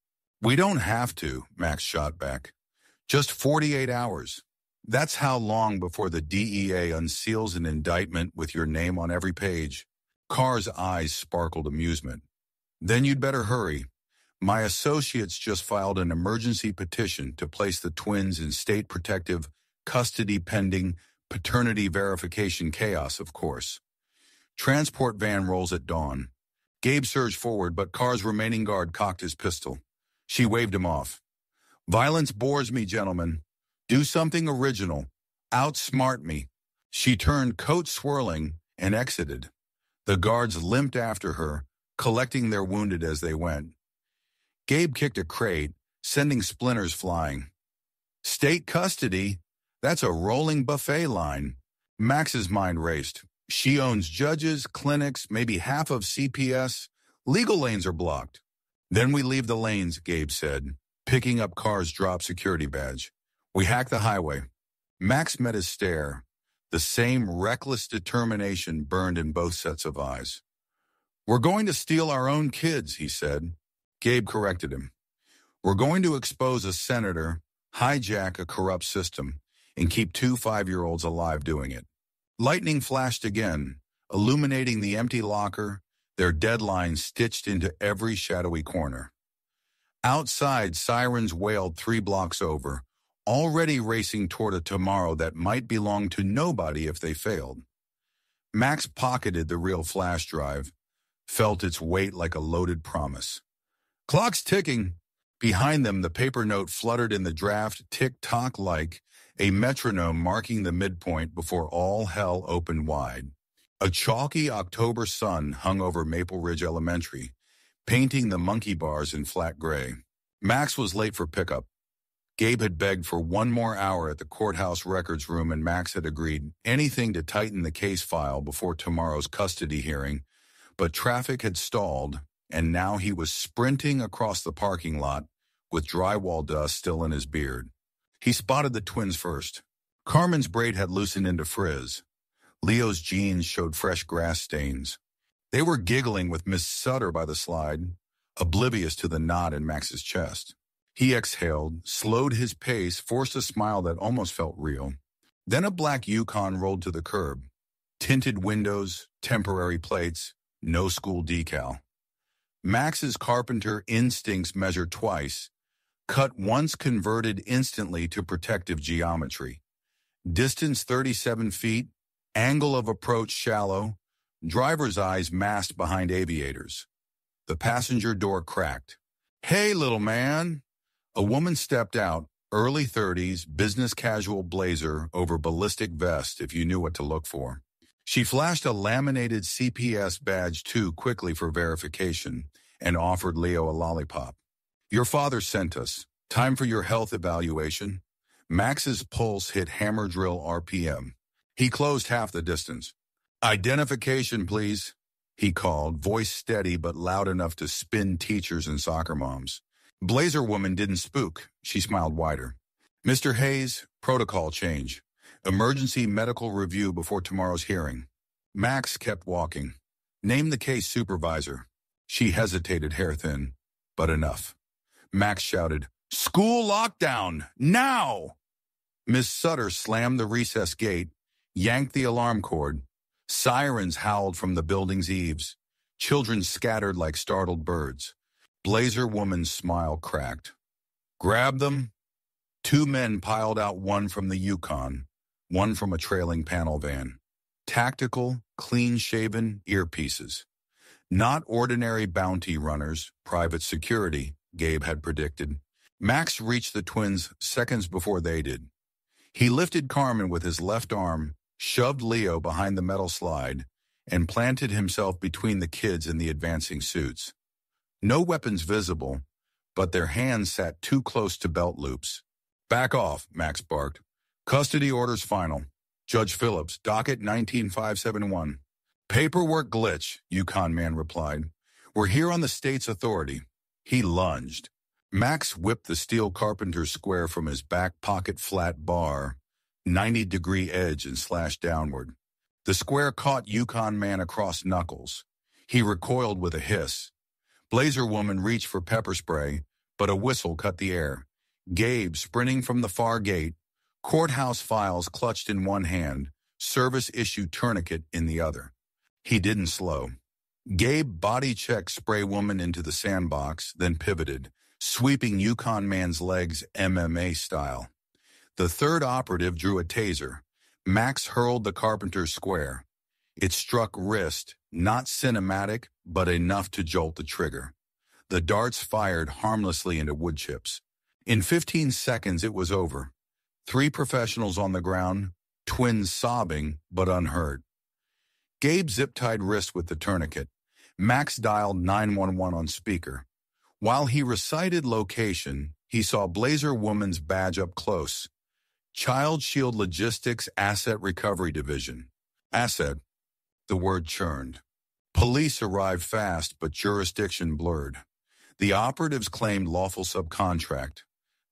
"We don't have to," Max shot back. "Just 48 hours. That's how long before the DEA unseals an indictment with your name on every page." Carr's eyes sparkled amusement. "Then you'd better hurry. My associates just filed an emergency petition to place the twins in state protective custody pending paternity verification chaos, of course. Transport van rolls at dawn." Gabe surged forward, but Carr's remaining guard cocked his pistol. She waved him off. "Violence bores me, gentlemen. Do something original. Outsmart me." She turned, coat swirling, and exited. The guards limped after her, collecting their wounded as they went. Gabe kicked a crate, sending splinters flying. "State custody? That's a rolling buffet line." Max's mind raced. She owns judges, clinics, maybe half of CPS. Legal lanes are blocked. "Then we leave the lanes," Gabe said, picking up Carr's drop security badge. "We hack the highway." Max met his stare. The same reckless determination burned in both sets of eyes. "We're going to steal our own kids," he said. Gabe corrected him. "We're going to expose a senator, hijack a corrupt system, and keep 2 5-year-olds alive doing it." Lightning flashed again, illuminating the empty locker, their deadlines stitched into every shadowy corner. Outside, sirens wailed 3 blocks over, already racing toward a tomorrow that might belong to nobody if they failed. Max pocketed the real flash drive, felt its weight like a loaded promise. "Clock's ticking." Behind them, the paper note fluttered in the draft, tick-tock like a metronome marking the midpoint before all hell opened wide. A chalky October sun hung over Maple Ridge Elementary, painting the monkey bars in flat gray. Max was late for pickup. Gabe had begged for 1 more hour at the courthouse records room, and Max had agreed anything to tighten the case file before tomorrow's custody hearing, but traffic had stalled, and now he was sprinting across the parking lot with drywall dust still in his beard. He spotted the twins first. Carmen's braid had loosened into frizz. Leo's jeans showed fresh grass stains. They were giggling with Miss Sutter by the slide, oblivious to the knot in Max's chest. He exhaled, slowed his pace, forced a smile that almost felt real. Then a black Yukon rolled to the curb. Tinted windows, temporary plates, no school decal. Max's carpenter instincts measured twice, cut once converted instantly to protective geometry. Distance 37 feet, angle of approach shallow, driver's eyes masked behind aviators. The passenger door cracked. "Hey, little man." A woman stepped out, early 30s, business casual blazer over ballistic vest if you knew what to look for. She flashed a laminated CPS badge too quickly for verification and offered Leo a lollipop. "Your father sent us. Time for your health evaluation." Max's pulse hit hammer drill RPM. He closed half the distance. "Identification, please," he called, voice steady but loud enough to spin teachers and soccer moms. Blazer woman didn't spook. She smiled wider. "Mr. Hayes, protocol change. Emergency medical review before tomorrow's hearing." Max kept walking. "Name the case supervisor." She hesitated, hair thin. "But enough." Max shouted, "School lockdown! Now!" Miss Sutter slammed the recess gate, yanked the alarm cord. Sirens howled from the building's eaves. Children scattered like startled birds. Blazer woman's smile cracked. "Grab them." Two men piled out, one from the Yukon, one from a trailing panel van. Tactical, clean-shaven earpieces. Not ordinary bounty runners, private security, Gabe had predicted. Max reached the twins seconds before they did. He lifted Carmen with his left arm, shoved Leo behind the metal slide, and planted himself between the kids in the advancing suits. No weapons visible, but their hands sat too close to belt loops. "Back off," Max barked. "Custody orders final. Judge Phillips, docket 19571. "Paperwork glitch," Yukon man replied. "We're here on the state's authority." He lunged. Max whipped the steel carpenter's square from his back pocket flat bar, 90-degree edge, and slashed downward. The square caught Yukon man across knuckles. He recoiled with a hiss. Blazer woman reached for pepper spray, but a whistle cut the air. Gabe, sprinting from the far gate, courthouse files clutched in one hand, service-issue tourniquet in the other. He didn't slow. Gabe body-checked spray woman into the sandbox, then pivoted, sweeping Yukon man's legs MMA style. The third operative drew a taser. Max hurled the carpenter's square. It struck wrist, not cinematic, but enough to jolt the trigger. The darts fired harmlessly into wood chips. In 15 seconds, it was over. 3 professionals on the ground, twins sobbing, but unhurt. Gabe zip-tied wrist with the tourniquet. Max dialed 911 on speaker. While he recited location, he saw Blazer woman's badge up close. Child Shield Logistics Asset Recovery Division. Asset. The word churned. Police arrived fast, but jurisdiction blurred. The operatives claimed lawful subcontract.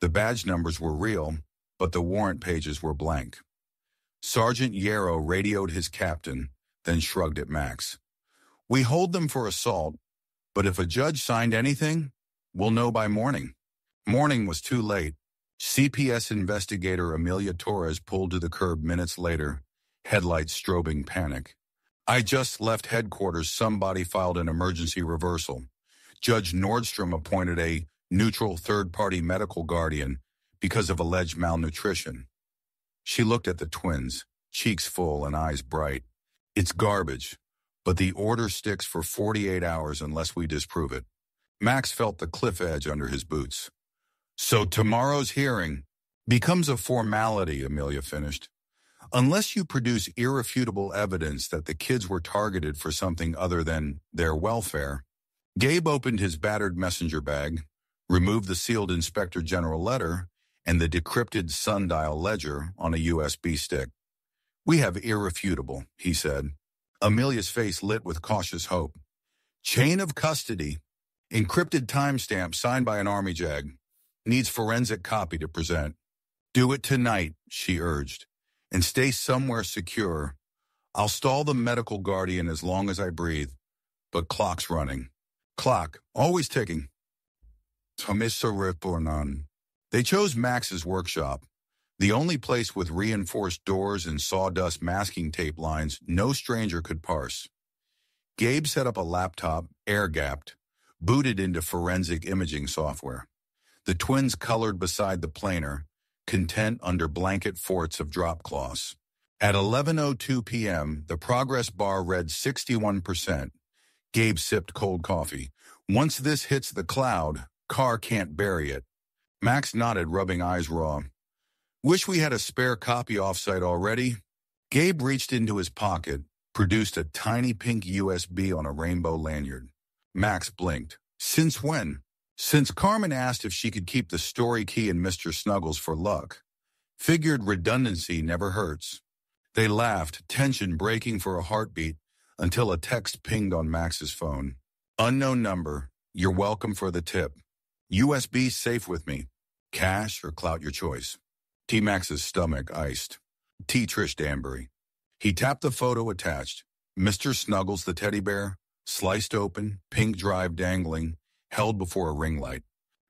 The badge numbers were real, but the warrant pages were blank. Sergeant Yarrow radioed his captain, then shrugged at Max. "We hold them for assault, but if a judge signed anything, we'll know by morning." Morning was too late. CPS investigator Amelia Torres pulled to the curb minutes later, headlights strobing panic. "I just left headquarters. Somebody filed an emergency reversal. Judge Nordstrom appointed a neutral third-party medical guardian because of alleged malnutrition." She looked at the twins, cheeks full and eyes bright. "It's garbage, but the order sticks for 48 hours unless we disprove it." Max felt the cliff edge under his boots. "So tomorrow's hearing becomes a formality," Amelia finished. "Unless you produce irrefutable evidence that the kids were targeted for something other than their welfare." Gabe opened his battered messenger bag, removed the sealed Inspector General letter and the decrypted sundial ledger on a USB stick. "We have irrefutable," he said. Amelia's face lit with cautious hope. "Chain of custody. Encrypted timestamp signed by an Army JAG. Needs forensic copy to present." "Do it tonight," she urged, "and stay somewhere secure. I'll stall the medical guardian as long as I breathe. but clock's running. Clock, always ticking. They chose Max's workshop, the only place with reinforced doors and sawdust masking tape lines no stranger could parse. Gabe set up a laptop, air-gapped, booted into forensic imaging software. The twins colored beside the planer, content under blanket forts of drop cloths. At 11:02 p.m., the progress bar read 61%. Gabe sipped cold coffee. Once this hits the cloud, car can't bury it. Max nodded, rubbing eyes raw. Wish we had a spare copy offsite already. Gabe reached into his pocket, produced a tiny pink USB on a rainbow lanyard. Max blinked. Since when? Since Carmen asked if she could keep the story key in Mr. Snuggles for luck. Figured redundancy never hurts. They laughed, tension breaking for a heartbeat, until a text pinged on Max's phone. Unknown number. You're welcome for the tip. USB safe with me. Cash or clout, your choice. T-Max's stomach iced. T. Trish Danbury. He tapped the photo attached. Mr. Snuggles the teddy bear, sliced open, pink drive dangling, held before a ring light.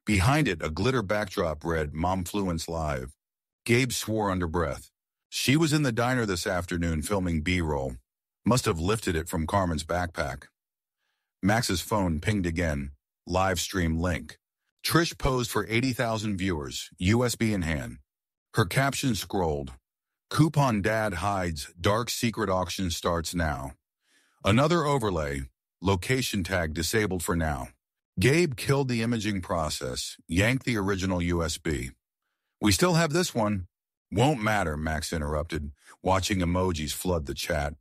Behind it, a glitter backdrop read Momfluence Live. Gabe swore under breath. She was in the diner this afternoon filming B-roll. Must have lifted it from Carmen's backpack. Max's phone pinged again. Live stream link. Trish posed for 80,000 viewers, USB in hand. Her caption scrolled. Coupon Dad hides, dark secret auction starts now. Another overlay, location tag disabled for now. Gabe killed the imaging process, yanked the original USB. We still have this one. Won't matter, Max interrupted, watching emojis flood the chat.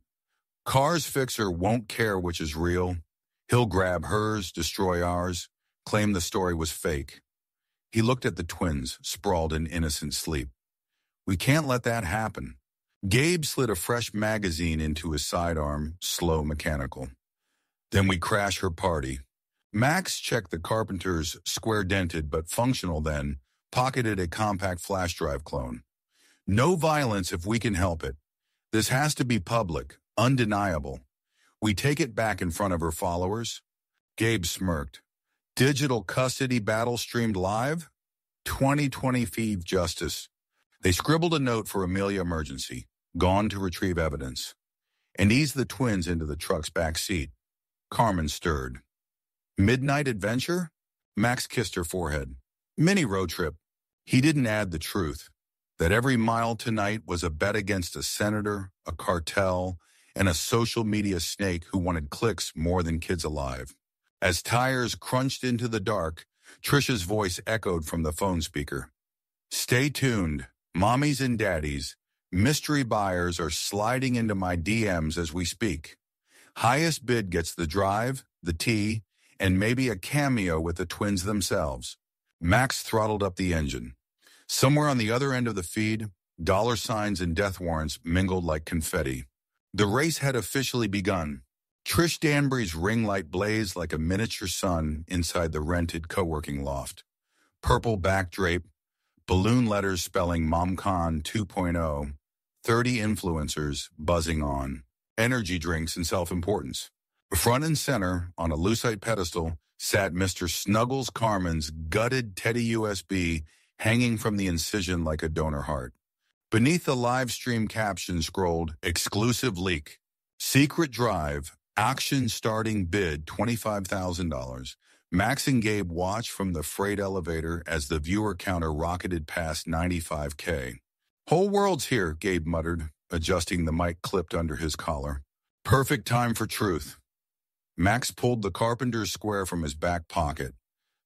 Car's fixer won't care which is real. He'll grab hers, destroy ours, claim the story was fake. He looked at the twins, sprawled in innocent sleep. We can't let that happen. Gabe slid a fresh magazine into his sidearm, slow mechanical. Then we crash her party. Max checked the Carpenter's square-dented but functional then, pocketed a compact flash drive clone. No violence if we can help it. This has to be public, undeniable. We take it back in front of her followers. Gabe smirked. Digital custody battle streamed live? 2020 Feed Justice. They scribbled a note for Amelia Emergency, gone to retrieve evidence, and eased the twins into the truck's back seat. Carmen stirred. Midnight adventure? Max kissed her forehead. Mini road trip. He didn't add the truth, that every mile tonight was a bet against a senator, a cartel, and a social media snake who wanted clicks more than kids alive. As tires crunched into the dark, Trisha's voice echoed from the phone speaker. Stay tuned, mommies and daddies. Mystery buyers are sliding into my DMs as we speak. Highest bid gets the drive, the tea, and maybe a cameo with the twins themselves. Max throttled up the engine. Somewhere on the other end of the feed, dollar signs and death warrants mingled like confetti. The race had officially begun. Trish Danbury's ring light blazed like a miniature sun inside the rented co-working loft. Purple backdrape, balloon letters spelling MomCon 2.0, 30 influencers buzzing on, energy drinks and self-importance. Front and center, on a lucite pedestal, sat Mr. Snuggles Carmen's gutted Teddy USB hanging from the incision like a donor heart. Beneath the live stream caption scrolled, Exclusive Leak. Secret Drive, Auction Starting Bid $25,000. Max and Gabe watched from the freight elevator as the viewer counter rocketed past 95K. Whole world's here, Gabe muttered, adjusting the mic clipped under his collar. Perfect time for truth. Max pulled the Carpenter's square from his back pocket,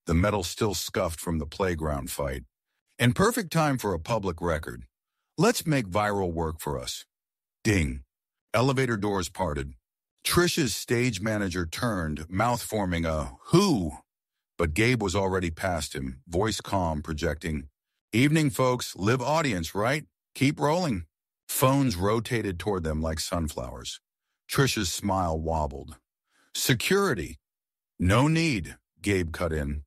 the metal still scuffed from the playground fight. And perfect time for a public record. Let's make viral work for us. Ding. Elevator doors parted. Trish's stage manager turned, mouth forming a who, but Gabe was already past him, voice calm, projecting. Evening, folks. Live audience, right? Keep rolling. Phones rotated toward them like sunflowers. Trish's smile wobbled. Security. No need, Gabe cut in.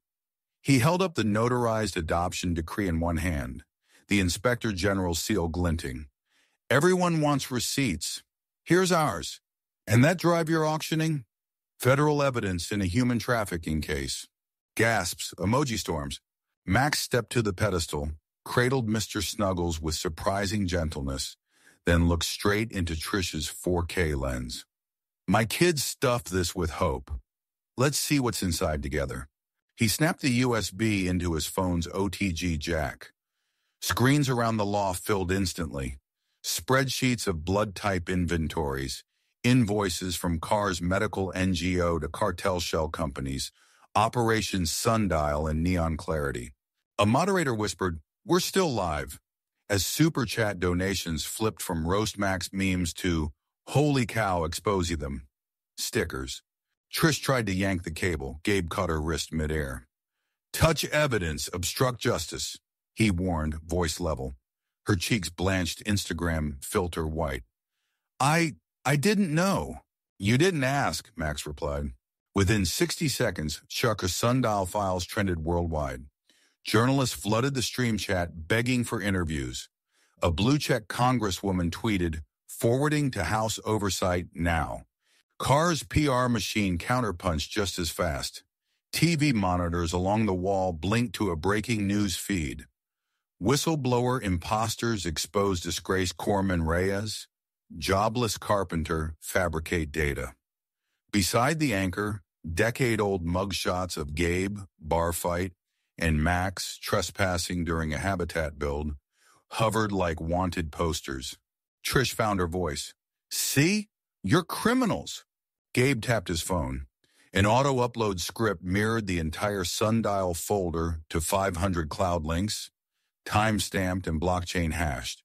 He held up the notarized adoption decree in one hand, the Inspector General's seal glinting. Everyone wants receipts. Here's ours. And that drive you're auctioning? Federal evidence in a human trafficking case. Gasps, emoji storms. Max stepped to the pedestal, cradled Mr. Snuggles with surprising gentleness, then looked straight into Trish's 4K lens. My kids stuffed this with hope. Let's see what's inside together. He snapped the USB into his phone's OTG jack. Screens around the loft filled instantly. Spreadsheets of blood type inventories, invoices from Carr's medical NGO to cartel shell companies, Operation Sundial and Neon Clarity. A moderator whispered, "We're still live," as Super Chat donations flipped from Roast Max memes to "Holy cow, expose them" stickers. Trish tried to yank the cable. Gabe caught her wrist midair. "Touch evidence, obstruct justice," he warned, voice level. Her cheeks blanched, Instagram filter white. I didn't know." "You didn't ask," Max replied. Within 60 seconds, Shaka Sundial files trended worldwide. Journalists flooded the stream chat begging for interviews. A blue-check congresswoman tweeted, "Forwarding to House oversight now." Carr's PR machine counterpunched just as fast. TV monitors along the wall blinked to a breaking news feed. Whistleblower imposters expose disgraced Corman Reyes. Jobless carpenter fabricate data. Beside the anchor, decade-old mugshots of Gabe, bar fight, and Max, trespassing during a habitat build, hovered like wanted posters. Trish found her voice. "See? You're criminals." Gabe tapped his phone. An auto-upload script mirrored the entire Sundial folder to 500 cloud links, time-stamped and blockchain hashed.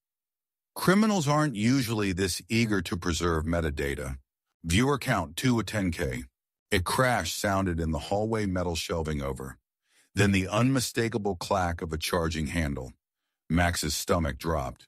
Criminals aren't usually this eager to preserve metadata. Viewer count 2 of 10K. A crash sounded in the hallway, metal shelving over. Then the unmistakable clack of a charging handle. Max's stomach dropped.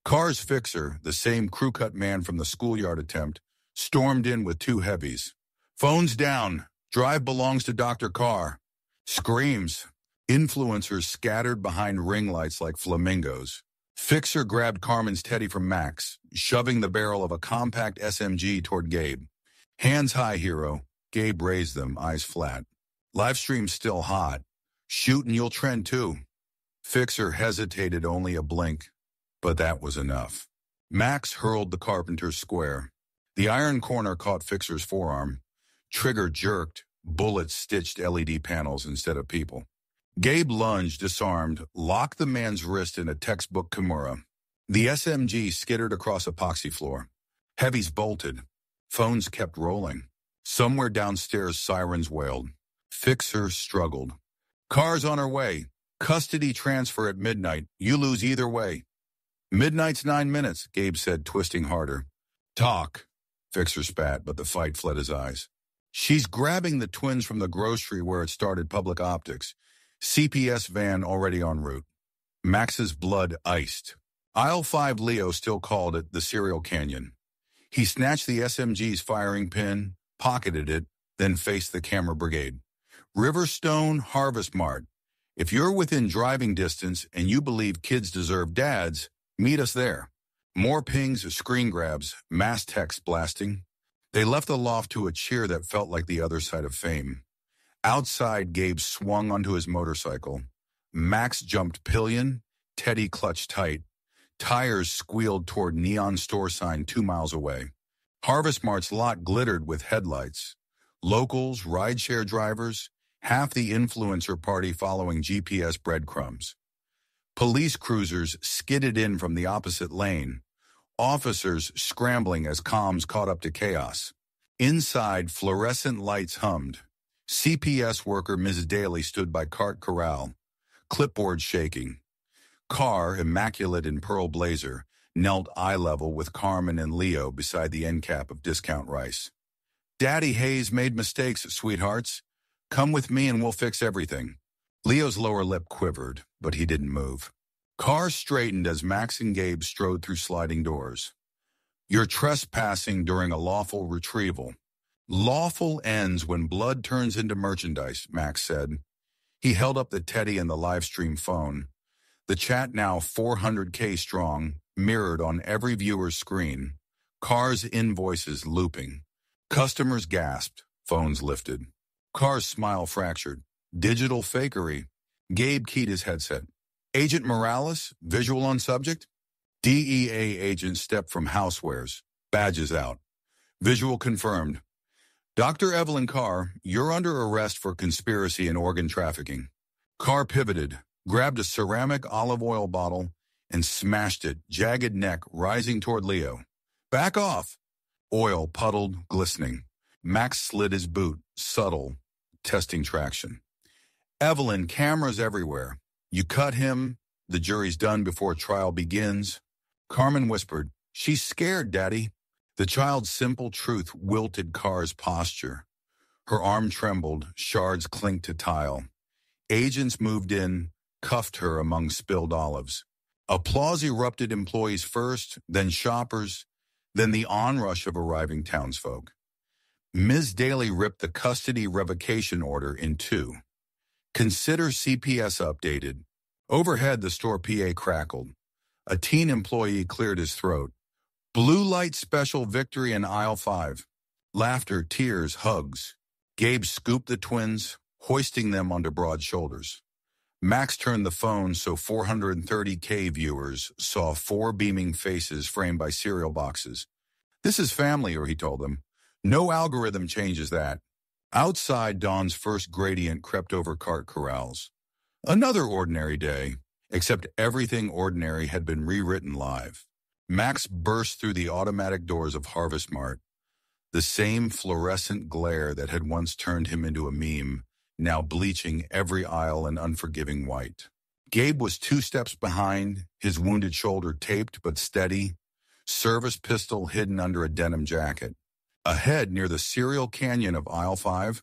Carr's fixer, the same crew-cut man from the schoolyard attempt, stormed in with 2 heavies. "Phone's down. Drive belongs to Dr. Carr." Screams. Influencers scattered behind ring lights like flamingos. Fixer grabbed Carmen's teddy from Max, shoving the barrel of a compact SMG toward Gabe. "Hands high, hero." Gabe raised them, eyes flat. "Livestream's still hot. Shoot and you'll trend too." Fixer hesitated only a blink, but that was enough. Max hurled the carpenter square. The iron corner caught Fixer's forearm. Trigger jerked, bullets stitched LED panels instead of people. Gabe lunged, disarmed, locked the man's wrist in a textbook Kimura. The SMG skittered across epoxy floor. Heavies bolted. Phones kept rolling. Somewhere downstairs, sirens wailed. Fixer struggled. "Car's on her way. Custody transfer at midnight. You lose either way." "Midnight's 9 minutes," Gabe said, twisting harder. "Talk." Fixer spat, but the fight fled his eyes. "She's grabbing the twins from the grocery where it started, Public Optics. CPS van already en route." Max's blood iced. Aisle 5 Leo still called it the Serial Canyon. He snatched the SMG's firing pin, pocketed it, then faced the camera brigade. "Riverstone Harvest Mart. If you're within driving distance and you believe kids deserve dads, meet us there." More pings, screen grabs, mass text blasting. They left the loft to a cheer that felt like the other side of fame. Outside, Gabe swung onto his motorcycle. Max jumped pillion, Teddy clutched tight. Tires squealed toward neon store sign 2 miles away. Harvest Mart's lot glittered with headlights. Locals, rideshare drivers, half the influencer party following GPS breadcrumbs. Police cruisers skidded in from the opposite lane. Officers scrambling as comms caught up to chaos. Inside, fluorescent lights hummed. CPS worker Ms. Daly stood by cart corral, clipboard shaking. Carr, immaculate in pearl blazer, knelt eye level with Carmen and Leo beside the end cap of discount rice. "Daddy Hayes made mistakes, sweethearts. Come with me and we'll fix everything." Leo's lower lip quivered, but he didn't move. Carr straightened as Max and Gabe strode through sliding doors. "You're trespassing during a lawful retrieval. Lawful ends when blood turns into merchandise," Max said. He held up the teddy and the livestream phone. The chat, now 400K strong, mirrored on every viewer's screen. Carr's invoices looping. Customers gasped. Phones lifted. Carr's smile fractured. Digital fakery. Gabe keyed his headset. Agent Morales, visual on subject? DEA agent stepped from housewares. Badges out. Visual confirmed. Dr. Evelyn Carr, you're under arrest for conspiracy and organ trafficking. Carr pivoted, grabbed a ceramic olive oil bottle, and smashed it, jagged neck rising toward Leo. Back off! Oil puddled, glistening. Max slid his boot, subtle, testing traction. Evelyn, cameras everywhere. You cut him, the jury's done before trial begins. Carmen whispered, she's scared, Daddy. The child's simple truth wilted Carr's posture. Her arm trembled, shards clinked to tile. Agents moved in, cuffed her among spilled olives. Applause erupted, employees first, then shoppers, then the onrush of arriving townsfolk. Ms. Daly ripped the custody revocation order in two. Consider CPS updated. Overhead, the store PA crackled. A teen employee cleared his throat. Blue light special victory in aisle 5. Laughter, tears, hugs. Gabe scooped the twins, hoisting them onto broad shoulders. Max turned the phone so 430K viewers saw 4 beaming faces framed by cereal boxes. This is family, or he told them. No algorithm changes that. Outside, Dawn's first gradient crept over cart corrals. Another ordinary day, except everything ordinary had been rewritten live. Max burst through the automatic doors of Harvest Mart. The same fluorescent glare that had once turned him into a meme, now bleaching every aisle in unforgiving white. Gabe was 2 steps behind, his wounded shoulder taped but steady, service pistol hidden under a denim jacket. Ahead, near the cereal canyon of aisle 5,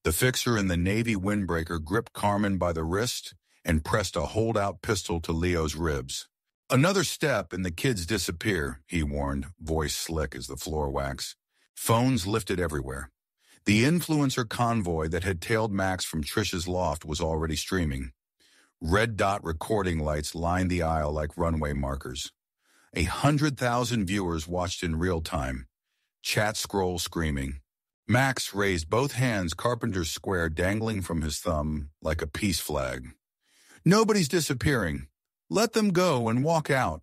the fixer in the navy windbreaker gripped Carmen by the wrist and pressed a holdout pistol to Leo's ribs. Another step and the kids disappear, he warned, voice slick as the floor wax. Phones lifted everywhere. The influencer convoy that had tailed Max from Trisha's loft was already streaming. Red dot recording lights lined the aisle like runway markers. 100,000 viewers watched in real time. Chat scroll screaming. Max raised both hands, Carpenter's square dangling from his thumb like a peace flag. Nobody's disappearing. Let them go and walk out.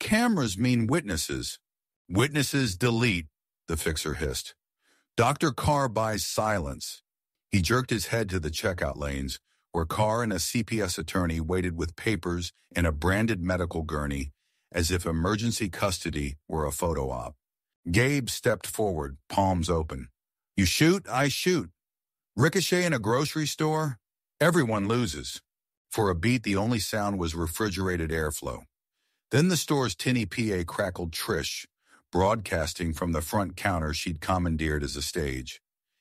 Cameras mean witnesses. Witnesses delete, the fixer hissed. Dr. Carr buys silence. He jerked his head to the checkout lanes, where Carr and a CPS attorney waited with papers and a branded medical gurney, as if emergency custody were a photo op. Gabe stepped forward, palms open. You shoot, I shoot. Ricochet in a grocery store? Everyone loses. For a beat, the only sound was refrigerated airflow. Then the store's tinny PA crackled Trish, broadcasting from the front counter she'd commandeered as a stage.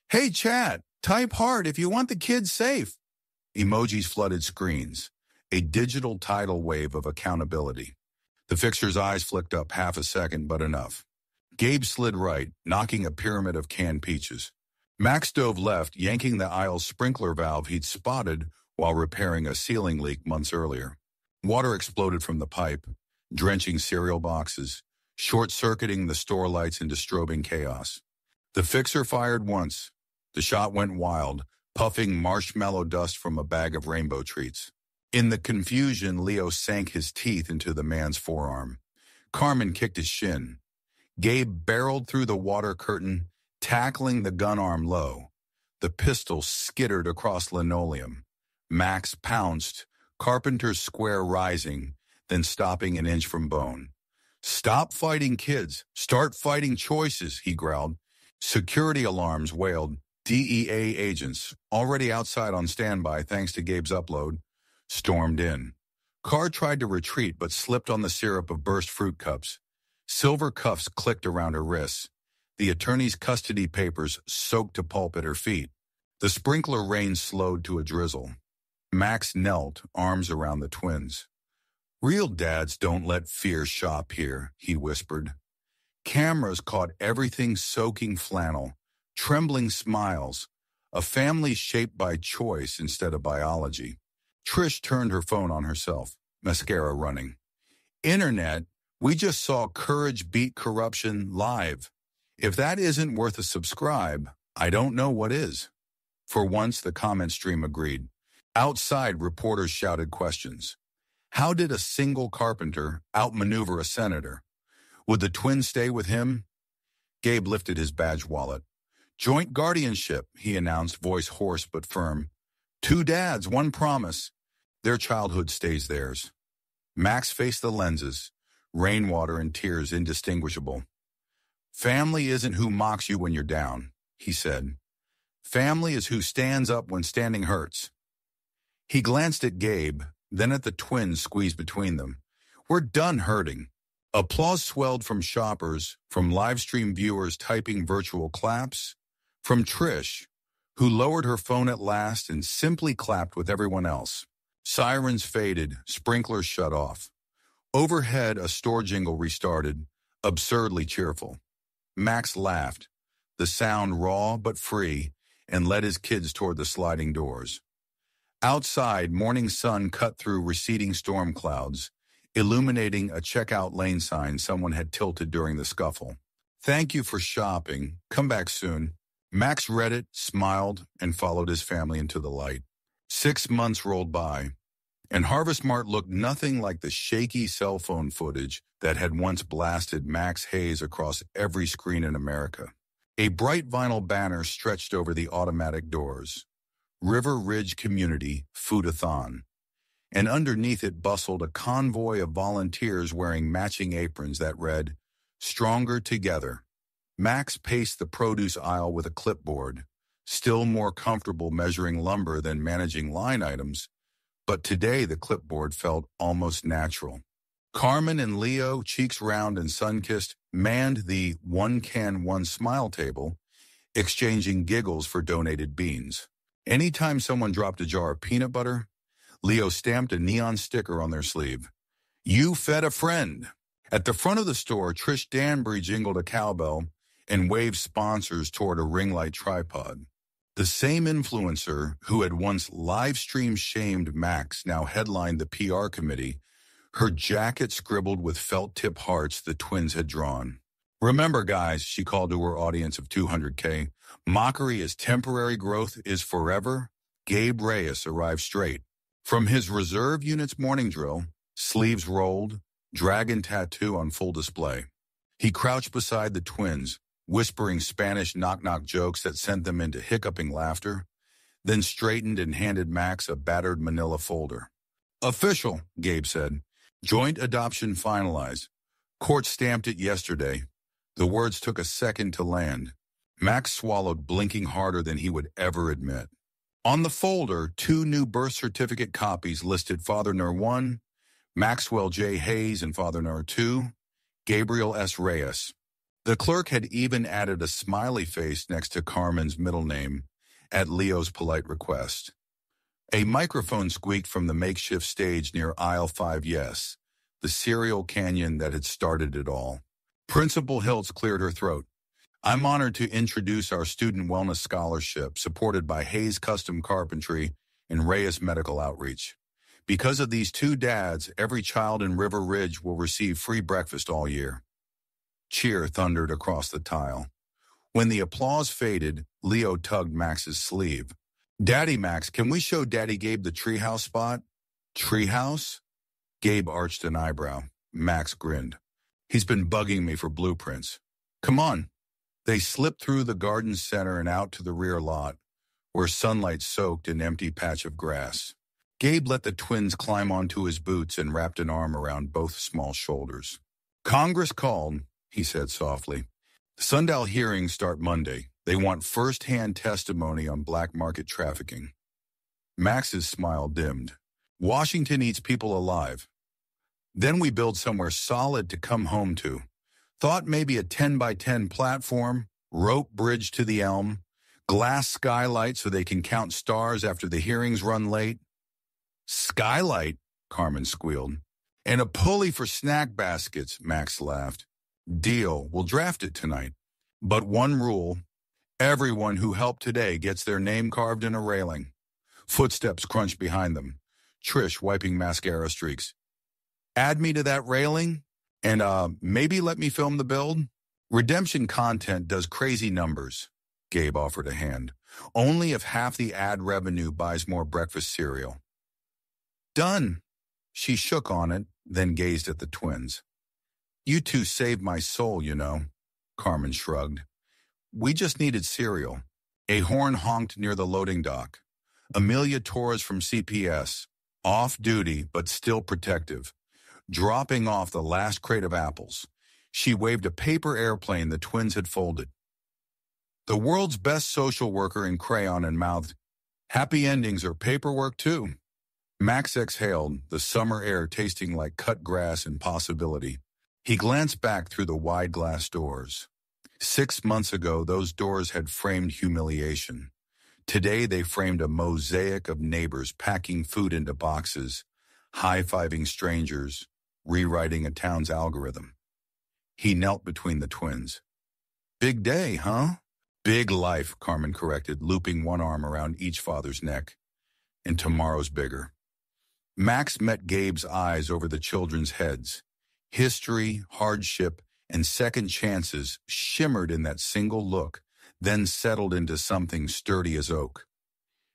Hey, chat, type hard if you want the kids safe. Emojis flooded screens, a digital tidal wave of accountability. The fixer's eyes flicked up half a second, but enough. Gabe slid right, knocking a pyramid of canned peaches. Max dove left, yanking the aisle's sprinkler valve he'd spotted while repairing a ceiling leak months earlier. Water exploded from the pipe, drenching cereal boxes, short-circuiting the store lights into strobing chaos. The fixer fired once. The shot went wild, puffing marshmallow dust from a bag of rainbow treats. In the confusion, Leo sank his teeth into the man's forearm. Carmen kicked his shin. Gabe barreled through the water curtain, tackling the gun arm low. The pistol skittered across linoleum. Max pounced, Carpenter's square rising, then stopping an inch from bone. Stop fighting kids. Start fighting choices, he growled. Security alarms wailed. DEA agents, already outside on standby thanks to Gabe's upload, stormed in. Carr tried to retreat but slipped on the syrup of burst fruit cups. Silver cuffs clicked around her wrists. The attorney's custody papers soaked to pulp at her feet. The sprinkler rain slowed to a drizzle. Max knelt, arms around the twins. Real dads don't let fear shop here, he whispered. Cameras caught everything soaking flannel, trembling smiles, a family shaped by choice instead of biology. Trish turned her phone on herself, mascara running. Internet, we just saw courage beat corruption live. If that isn't worth a subscribe, I don't know what is. For once, the comment stream agreed. Outside, reporters shouted questions. How did a single carpenter outmaneuver a senator? Would the twins stay with him? Gabe lifted his badge wallet. Joint guardianship, he announced, voice hoarse but firm. 2 dads, 1 promise. Their childhood stays theirs. Max faced the lenses, rainwater and tears indistinguishable. Family isn't who mocks you when you're down, he said. Family is who stands up when standing hurts. He glanced at Gabe, then at the twins squeezed between them. We're done hurting. Applause swelled from shoppers, from live stream viewers typing virtual claps, from Trish, who lowered her phone at last and simply clapped with everyone else. Sirens faded, sprinklers shut off. Overhead, a store jingle restarted, absurdly cheerful. Max laughed, the sound raw but free, and led his kids toward the sliding doors. Outside, morning sun cut through receding storm clouds, illuminating a checkout lane sign someone had tilted during the scuffle. Thank you for shopping. Come back soon. Max read it, smiled, and followed his family into the light. 6 months rolled by, and Harvest Mart looked nothing like the shaky cell phone footage that had once blasted Max Hayes across every screen in America. A bright vinyl banner stretched over the automatic doors. River Ridge Community Foodathon. And underneath it bustled a convoy of volunteers wearing matching aprons that read, Stronger Together. Max paced the produce aisle with a clipboard, still more comfortable measuring lumber than managing line items, but today the clipboard felt almost natural. Carmen and Leo, cheeks round and sun-kissed, manned the one can, one smile table, exchanging giggles for donated beans. Anytime someone dropped a jar of peanut butter, Leo stamped a neon sticker on their sleeve. You fed a friend. At the front of the store, Trish Danbury jingled a cowbell and waved sponsors toward a ring light tripod. The same influencer who had once live-stream shamed Max now headlined the PR committee, her jacket scribbled with felt-tip hearts the twins had drawn. Remember, guys, she called to her audience of 200K, mockery is temporary, growth is forever. Gabe Reyes arrived straight. From his reserve unit's morning drill, sleeves rolled, dragon tattoo on full display. He crouched beside the twins, whispering Spanish knock-knock jokes that sent them into hiccuping laughter, then straightened and handed Max a battered manila folder. Official, Gabe said. Joint adoption finalized. Court stamped it yesterday. The words took a second to land. Max swallowed, blinking harder than he would ever admit. On the folder, 2 new birth certificate copies listed Father Nur 1, Maxwell J. Hayes, and Father Nur 2, Gabriel S. Reyes. The clerk had even added a smiley face next to Carmen's middle name, at Leo's polite request. A microphone squeaked from the makeshift stage near aisle 5. Yes, the serial canyon that had started it all. Principal Hiltz cleared her throat. I'm honored to introduce our Student Wellness Scholarship, supported by Hayes Custom Carpentry and Reyes Medical Outreach. Because of these 2 dads, every child in River Ridge will receive free breakfast all year. Cheer thundered across the tile. When the applause faded, Leo tugged Max's sleeve. Daddy Max, can we show Daddy Gabe the treehouse spot? Treehouse? Gabe arched an eyebrow. Max grinned. He's been bugging me for blueprints. Come on. They slipped through the garden center and out to the rear lot, where sunlight soaked an empty patch of grass. Gabe let the twins climb onto his boots and wrapped an arm around both small shoulders. Congress called, he said softly. The Sundial hearings start Monday. They want first-hand testimony on black market trafficking. Max's smile dimmed. Washington eats people alive. Then we build somewhere solid to come home to. Thought maybe a 10 by 10 platform, rope bridge to the elm, glass skylight so they can count stars after the hearings run late. Skylight, Carmen squealed. And a pulley for snack baskets, Max laughed. Deal, we'll draft it tonight. But one rule, everyone who helped today gets their name carved in a railing. Footsteps crunched behind them. Trish wiping mascara streaks. Add me to that railing? And maybe let me film the build? Redemption content does crazy numbers. Gabe offered a hand. Only if half the ad revenue buys more breakfast cereal. Done. She shook on it, then gazed at the twins. You two saved my soul, you know. Carmen shrugged. We just needed cereal. A horn honked near the loading dock. Amelia Torres from CPS, off-duty but still protective, dropping off the last crate of apples. She waved a paper airplane the twins had folded. The world's best social worker in crayon and mouthed, happy endings are paperwork too. Max exhaled, the summer air tasting like cut grass and possibility. He glanced back through the wide glass doors. 6 months ago, those doors had framed humiliation. Today, they framed a mosaic of neighbors packing food into boxes, high-fiving strangers, rewriting a town's algorithm. He knelt between the twins. Big day, huh? Big life, Carmen corrected, looping one arm around each father's neck. And tomorrow's bigger. Max met Gabe's eyes over the children's heads. History, hardship, and second chances shimmered in that single look, then settled into something sturdy as oak.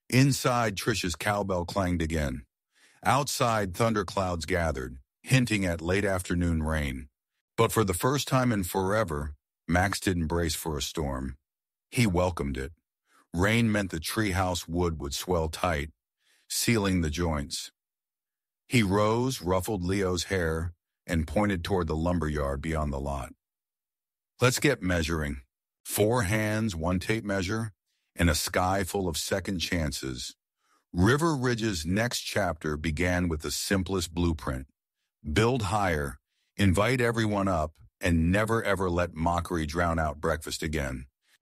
Inside, Trish's cowbell clanged again. Outside, thunderclouds gathered, hinting at late afternoon rain. But for the first time in forever, Max didn't brace for a storm. He welcomed it. Rain meant the treehouse wood would swell tight, sealing the joints. He rose, ruffled Leo's hair, and pointed toward the lumberyard beyond the lot. Let's get measuring. 4 hands, 1 tape measure, and a sky full of second chances. River Ridge's next chapter began with the simplest blueprint. Build higher, invite everyone up, and never ever let mockery drown out breakfast again.